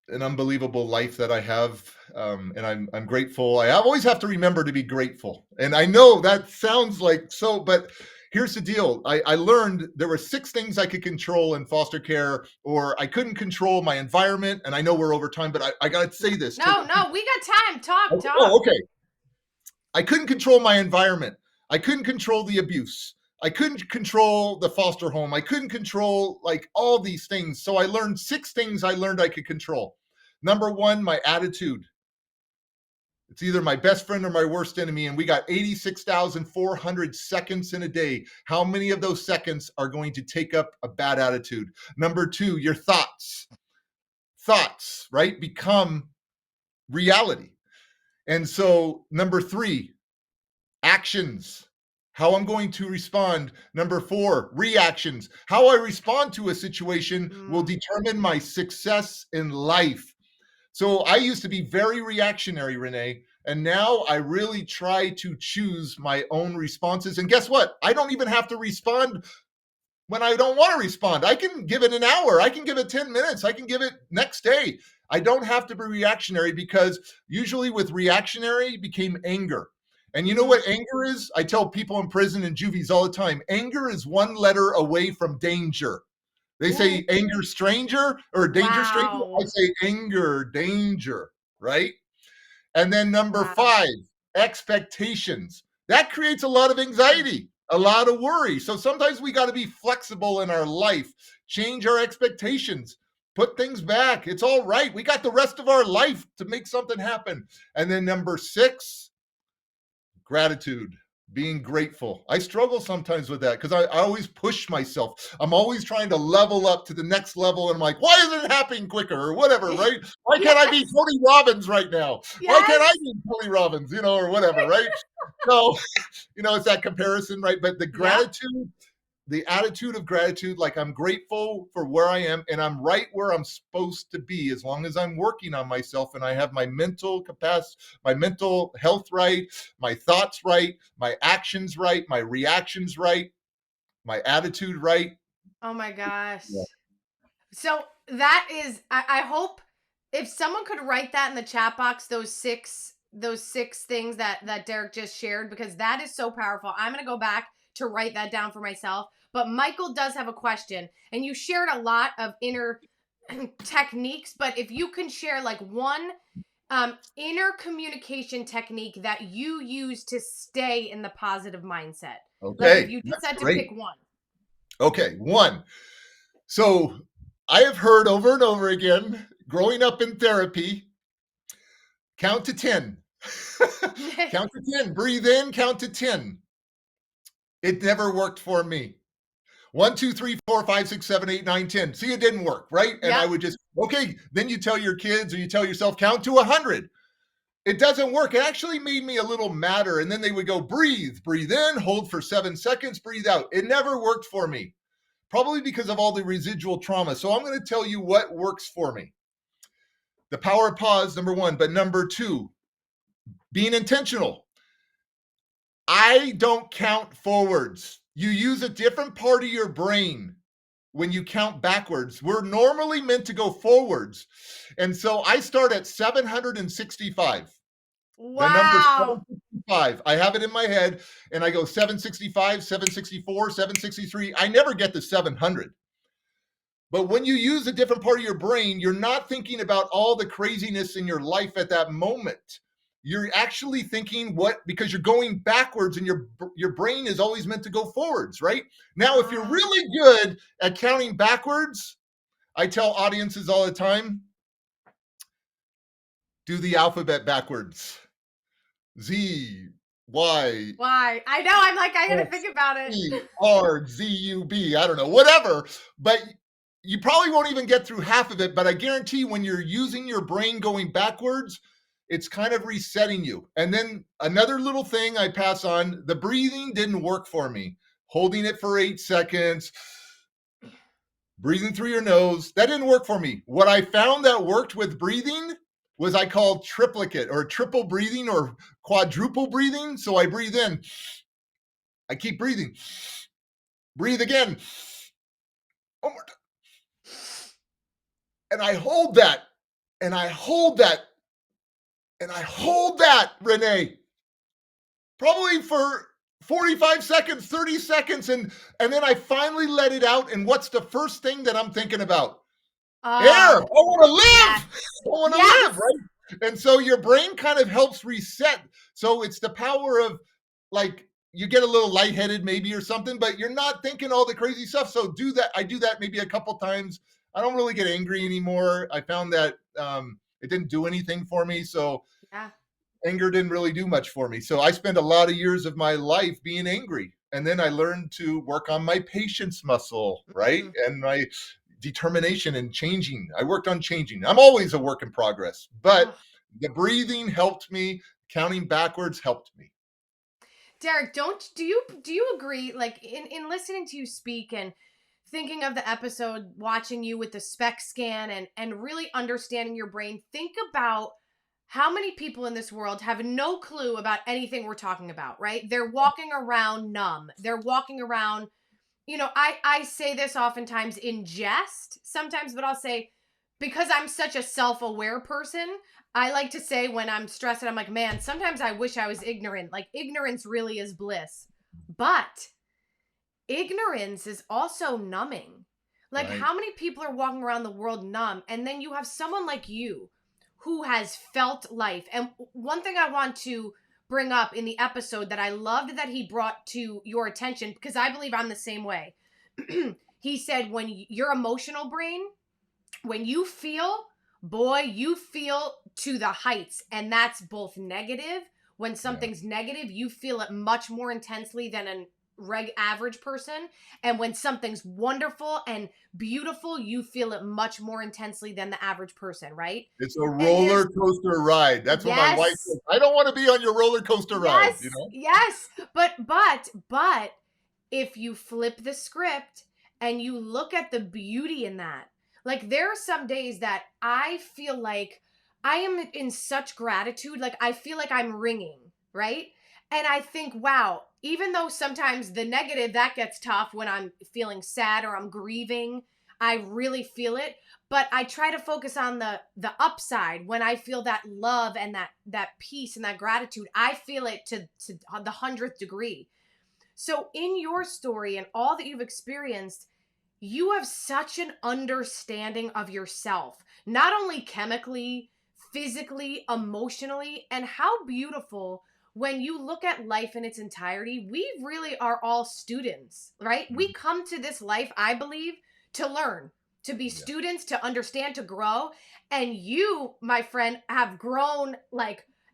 an unbelievable life that I have, and I'm grateful. I always have to remember to be grateful, and I know that sounds like so, but here's the deal. I learned there were 6 things I could control in foster care, or I couldn't control my environment, and I know we're over time, but I got to say this to No, the no, people. we got time. Talk, Oh, talk. okay. I couldn't control my environment. I couldn't control the abuse. I couldn't control the foster home. I couldn't control like all these things. So I learned 6 things I learned I could control. Number 1, my attitude. It's either my best friend or my worst enemy. And we got 86,400 seconds in a day. How many of those seconds are going to take up a bad attitude? Number 2, your thoughts. Thoughts, right, become reality. And so, number 3, actions. How I'm going to respond. Number 4, reactions. How I respond to a situation will Mm. determine my success in life. So I used to be very reactionary, Renee, and now I really try to choose my own responses. And guess what? I don't even have to respond when I don't want to respond. I can give it an hour. I can give it 10 minutes. I can give it next day. I don't have to be reactionary because usually with reactionary became anger. And you know Mm. what anger is? I tell people in prison and juvies all the time, anger is 1 letter away from danger. They Ooh, say anger stranger or danger stranger. I wow. say anger danger, right? And then number Wow. 5, expectations. That creates a lot of anxiety, a lot of worry. So sometimes we got to be flexible in our life, change our expectations, put things back. It's all right. We got the rest of our life to make something happen. And then number 6, gratitude, being grateful. I struggle sometimes with that because I always push myself. I'm always trying to level up to the next level. And I'm like, why isn't it happening quicker or whatever, right? Why can't I be Yes. Tony Robbins right now? Why can't I Yes. be Tony Robbins, or whatever, right? So, it's that comparison, right? But the Yep. gratitude, the attitude of gratitude, like I'm grateful for where I am and I'm right where I'm supposed to be as long as I'm working on myself and I have my mental capacity, my mental health right, my thoughts right, my actions right, my reactions right, my attitude right. Oh my gosh. Yeah. So that is, I hope if someone could write that in the chat box, those six things that Derek just shared, because that is so powerful. I'm gonna go back to write that down for myself. But Michael does have a question, and you shared a lot of inner techniques. But if you can share like one inner communication technique that you use to stay in the positive mindset, like if Okay, you just that's had to great. pick one. Okay, 1. So I have heard over and over again, growing up in therapy, count to 10. Count to 10. Breathe in, count to 10. It never worked for me. 1, 2, 3, 4, 5, 6, 7, 8, 9, 10. See, it didn't work, right? And I Yep. would just, okay, then you tell your kids or you tell yourself, count to 100. It doesn't work. It actually made me a little madder. And then they would go, breathe in, hold for 7 seconds, breathe out. It never worked for me, probably because of all the residual trauma. So I'm going to tell you what works for me. The power of pause, number 1. But number 2, being intentional. I don't count forwards. You use a different part of your brain when you count backwards. We're normally meant to go forwards. And so I start at 765. The number Wow. 765. I have it in my head and I go 765, 764, 763. I never get to 700. But when you use a different part of your brain, you're not thinking about all the craziness in your life at that moment. you're actually thinking because you're going backwards and your brain is always meant to go forwards, right? Now, if you're really good at counting backwards, I tell audiences all the time, do the alphabet backwards. Z, Y, Why? I know. I'm like, I gotta think about it. E, R, Z, U, B. I don't know, whatever. But you probably won't even get through half of it. But I guarantee when you're using your brain going backwards, it's kind of resetting you. And then another little thing I pass on, the breathing didn't work for me. Holding it for 8 seconds, breathing through your nose, that didn't work for me. What I found that worked with breathing was I call triplicate or triple breathing or quadruple breathing. So I breathe in, I keep breathing, breathe again, one more time. And I hold that, and I hold that, and I hold that, Renee, probably for 45 seconds, 30 seconds. And then I finally let it out. And what's the first thing that I'm thinking about? Air. I want to live. Yes. I want to live, right? And so your brain kind of helps reset. So it's the power of, like, you get a little lightheaded maybe or something, but you're not thinking all the crazy stuff. So do that. I do that maybe a couple times. I don't really get angry anymore. I found that it didn't do anything for me. So anger didn't really do much for me. So I spent a lot of years of my life being angry. And then I learned to work on my patience muscle, right? And my determination and changing. I worked on changing. I'm always a work in progress, but the breathing helped me. Counting backwards helped me. Derek, do you agree? Like in listening to you speak and thinking of the episode, watching you with the spec scan and really understanding your brain, think about how many people in this world have no clue about anything we're talking about, right? They're walking around numb. They're walking around, I say this oftentimes in jest sometimes, but I'll say, because I'm such a self-aware person, I like to say when I'm stressed, I'm like, man, sometimes I wish I was ignorant. Like, ignorance really is bliss. But ignorance is also numbing. Like, how many people are walking around the world numb? And then you have someone like you who has felt life. And one thing I want to bring up in the episode that I loved that he brought to your attention, because I believe I'm the same way. He said, when your emotional brain, when you feel, boy, you feel to the heights. And that's both negative. When something's negative, you feel it much more intensely than an average person. And when something's wonderful and beautiful, you feel it much more intensely than the average person, right? It's a roller coaster ride. That's what my wife says. I don't want to be on your roller coaster ride, Yes. But if you flip the script and you look at the beauty in that, like, there are some days that I feel like I am in such gratitude. Like, I feel like I'm ringing, right? And I think, wow, even though sometimes the negative, that gets tough when I'm feeling sad or I'm grieving, I really feel it. But I try to focus on the upside. When I feel that love and that peace and that gratitude, I feel it to the 100th degree. So in your story and all that you've experienced, you have such an understanding of yourself, not only chemically, physically, emotionally, and how beautiful. When you look at life in its entirety, we really are all students, right? We come to this life, I believe, to learn, to be students, to understand, to grow. And you, my friend, have grown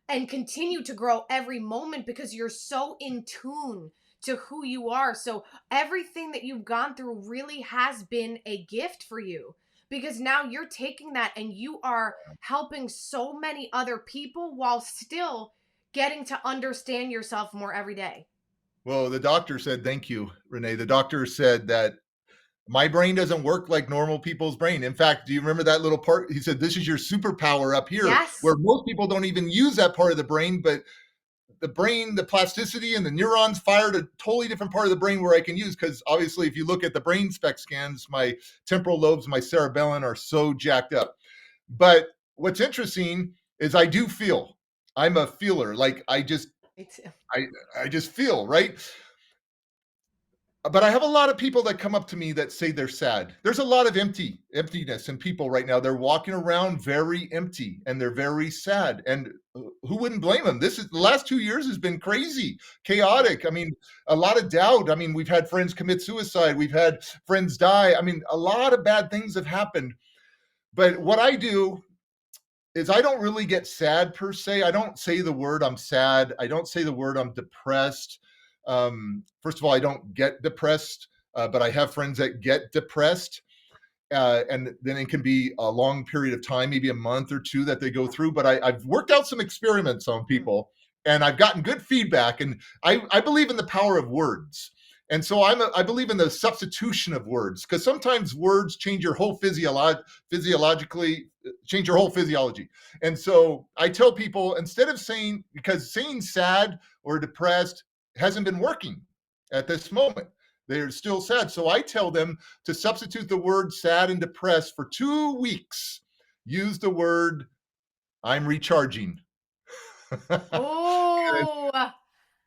and continue to grow every moment because you're so in tune to who you are. So everything that you've gone through really has been a gift for you, because now you're taking that and you are helping so many other people while still getting to understand yourself more every day. Well, the doctor said, thank you, Renee. The doctor said that my brain doesn't work like normal people's brain. In fact, do you remember that little part? He said, this is your superpower up here, where most people don't even use that part of the brain, but the brain, the plasticity and the neurons fired a totally different part of the brain where I can use. Because obviously, if you look at the brain spec scans, my temporal lobes, my cerebellum are so jacked up. But what's interesting is I do feel. I'm a feeler. Like, I just feel, right? but I have a lot of people that come up to me that say they're sad. There's a lot of emptiness in people right now. They're walking around very empty and they're very sad. And who wouldn't blame them? The last 2 years has been crazy, chaotic. I mean, a lot of doubt. I mean, we've had friends commit suicide. We've had friends die. I mean, a lot of bad things have happened. But what I do is I don't really get sad per se. I don't say the word I'm sad. I don't say the word I'm depressed. First of all, I don't get depressed, but I have friends that get depressed. And then it can be a long period of time, maybe a month or two that they go through. But I've worked out some experiments on people and I've gotten good feedback. And I believe in the power of words. And so I believe in the substitution of words because sometimes words change your whole physiologically, change your whole physiology. And so I tell people instead of saying, because saying sad or depressed hasn't been working at this moment. They're still sad. So I tell them to substitute the word sad and depressed for 2 weeks. Use the word I'm recharging. Oh,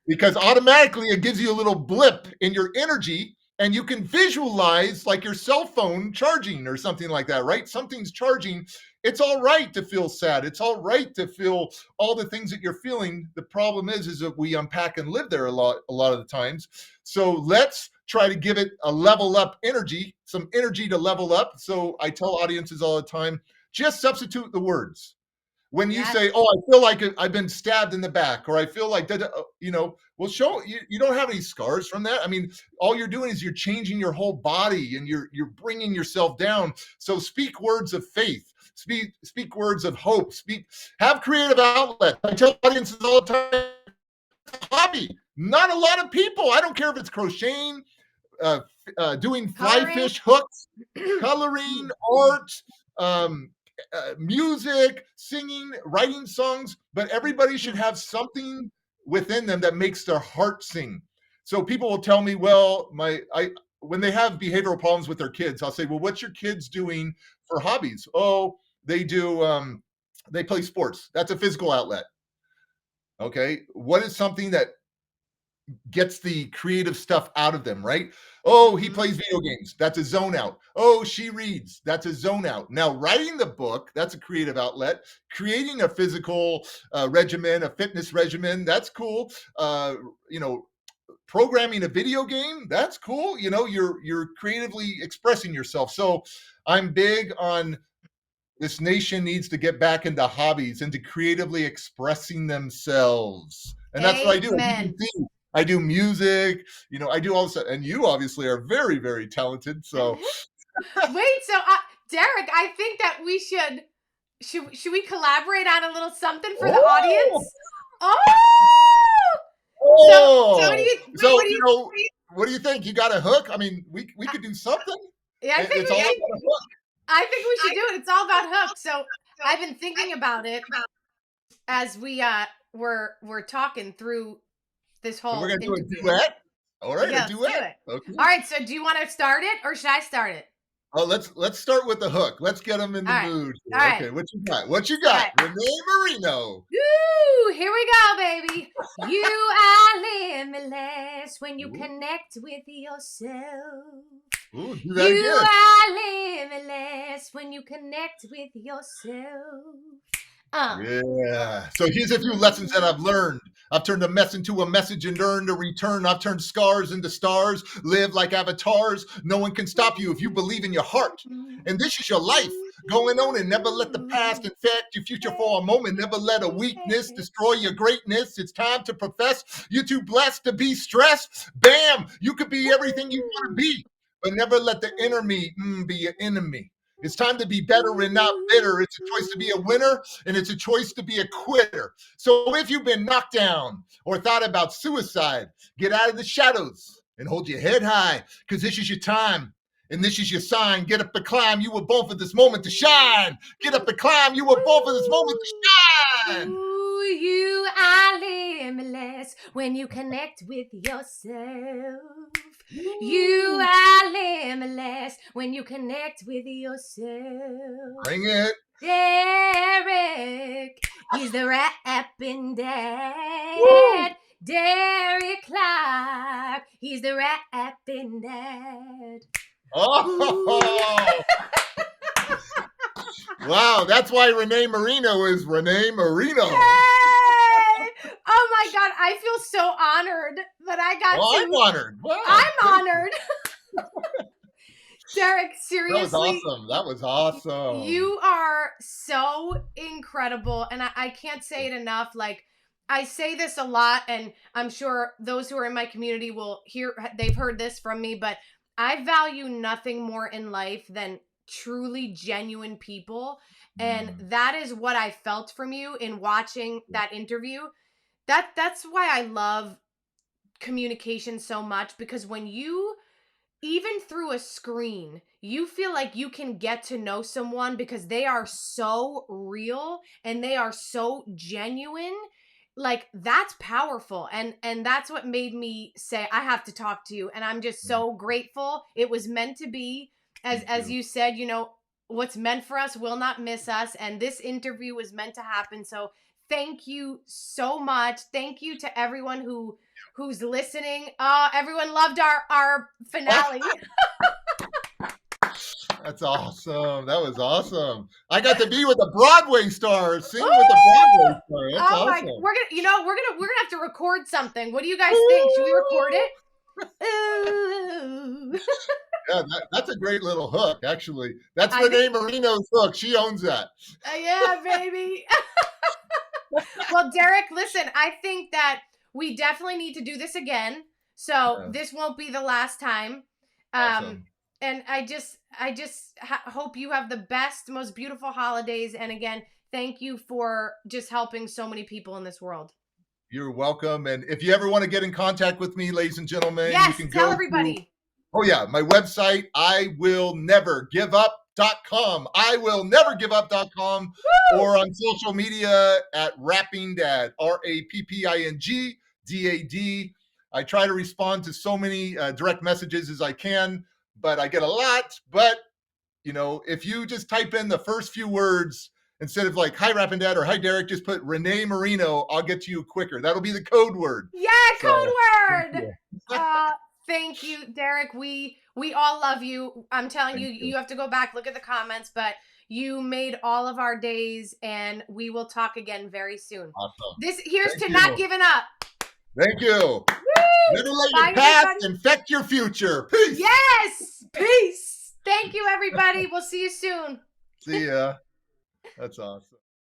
Because automatically it gives you a little blip in your energy and you can visualize like your cell phone charging or something like that, right? Something's charging. It's all right to feel sad. It's all right to feel all the things that you're feeling. The problem is that we unpack and live there a lot of the times. So let's try to give it a level up energy, some energy to level up. So I tell audiences all the time, just substitute the words. When you yes. say, "Oh, I feel like I've been stabbed in the back," or "I feel like that," well, show you don't have any scars from that. I mean, all you're doing is you're changing your whole body and you're bringing yourself down. So speak words of faith. Speak words of hope. Have creative outlets. I tell audiences all the time, hobby. Not a lot of people. I don't care if it's crocheting, doing fly fish hooks, coloring, art, music, singing, writing songs, but everybody should have something within them that makes their heart sing. So people will tell me, well, when they have behavioral problems with their kids, I'll say, well, what's your kids doing for hobbies? Oh, they play sports. That's a physical outlet. Okay. What is something that gets the creative stuff out of them, right? Oh, he plays video games. That's a zone out. Oh, she reads. That's a zone out. Now, writing the book, that's a creative outlet. Creating a physical regimen, a fitness regimen, that's cool. Programming a video game, that's cool. You're creatively expressing yourself. So I'm big on this nation needs to get back into hobbies, into creatively expressing themselves. And that's what I do. I do music, I do all this stuff. And you obviously are very, very talented. So wait, so Derek, I think that we should we collaborate on a little something for the audience? What do you think? You got a hook? I mean, we could do something. Yeah, I think we should do it. It's all about hooks. So I've been thinking about it as we were talking through this whole. So we're gonna do a duet. All right, a duet. Okay. All right. So do you want to start it or should I start it? Oh, let's start with the hook. Let's get them in the mood. All right. Okay, what you got? Renée Marino. Woo! Here we go, baby. You are limitless when you connect with yourself. Ooh, do that you again. are limitless when you connect with yourself. Yeah. So here's a few lessons that I've learned. I've turned a mess into a message and earned a return. I've turned scars into stars. Live like avatars. No one can stop you if you believe in your heart. And this is your life. Going on and never let the past infect your future for a moment. Never let a weakness destroy your greatness. It's time to profess. You're too blessed to be stressed. Bam! You could be everything you want to be. But never let the enemy be your enemy. It's time to be better and not bitter. It's a choice to be a winner, and it's a choice to be a quitter. So if you've been knocked down or thought about suicide, get out of the shadows and hold your head high, because this is your time, and this is your sign. Get up and climb. You were born for this moment to shine. Get up and climb. You were born for this moment to shine. Ooh, you are limitless when you connect with yourself. You are limitless when you connect with yourself. Bring it. Derek, he's the rapping dad. Derek Clark, he's the rapping dad. Oh, wow. That's why Renée Marino is Renée Marino. Hey! Oh my God, I feel so honored that I got to. I'm honored. Wow. I'm honored. Derek, That was seriously. awesome. That was awesome. You are so incredible. And I can't say it enough. Like, I say this a lot, and I'm sure those who are in my community will they've heard this from me, but I value nothing more in life than truly genuine people. And that is what I felt from you in watching that interview. That's why I love communication so much, because when you, even through a screen, you feel like you can get to know someone because they are so real and they are so genuine. Like, that's powerful. And that's what made me say, I have to talk to you. And I'm just so grateful. It was meant to be. As you said, you know, what's meant for us will not miss us. And this interview was meant to happen. So thank you so much. Thank you to everyone who's listening. Everyone loved our finale. That's awesome. That was awesome. I got to be with a Broadway star, sing with a Broadway star. That's awesome. We're gonna have to record something. What do you guys think? Should we record it? Yeah, that's a great little hook, actually. That's Renée Marino's hook. She owns that. Yeah, baby. Well, Derek, listen, I think that we definitely need to do this again. So this won't be the last time. Awesome. And I just hope you have the best, most beautiful holidays. And again, thank you for just helping so many people in this world. You're welcome. And if you ever want to get in contact with me, ladies and gentlemen, yes, you can tell go everybody. My website, iwillnevergiveup.com. iwillnevergiveup.com. Or on social media at Rapping Dad, RAPPINGDAD. I try to respond to so many direct messages as I can, but I get a lot. But, you know, if you just type in the first few words, instead of like, hi, Rapping Dad, or hi, Derek, just put Renée Marino. I'll get to you quicker. That'll be the code word. Yeah, code word. Thank you, Derek. We all love you. I'm telling you, you have to go back, look at the comments, but you made all of our days, and we will talk again very soon. Awesome. Here's to not giving up. Thank you. Woo! Never let your past infect your future. Peace. Yes. Peace. Thank you, everybody. We'll see you soon. See ya. That's awesome.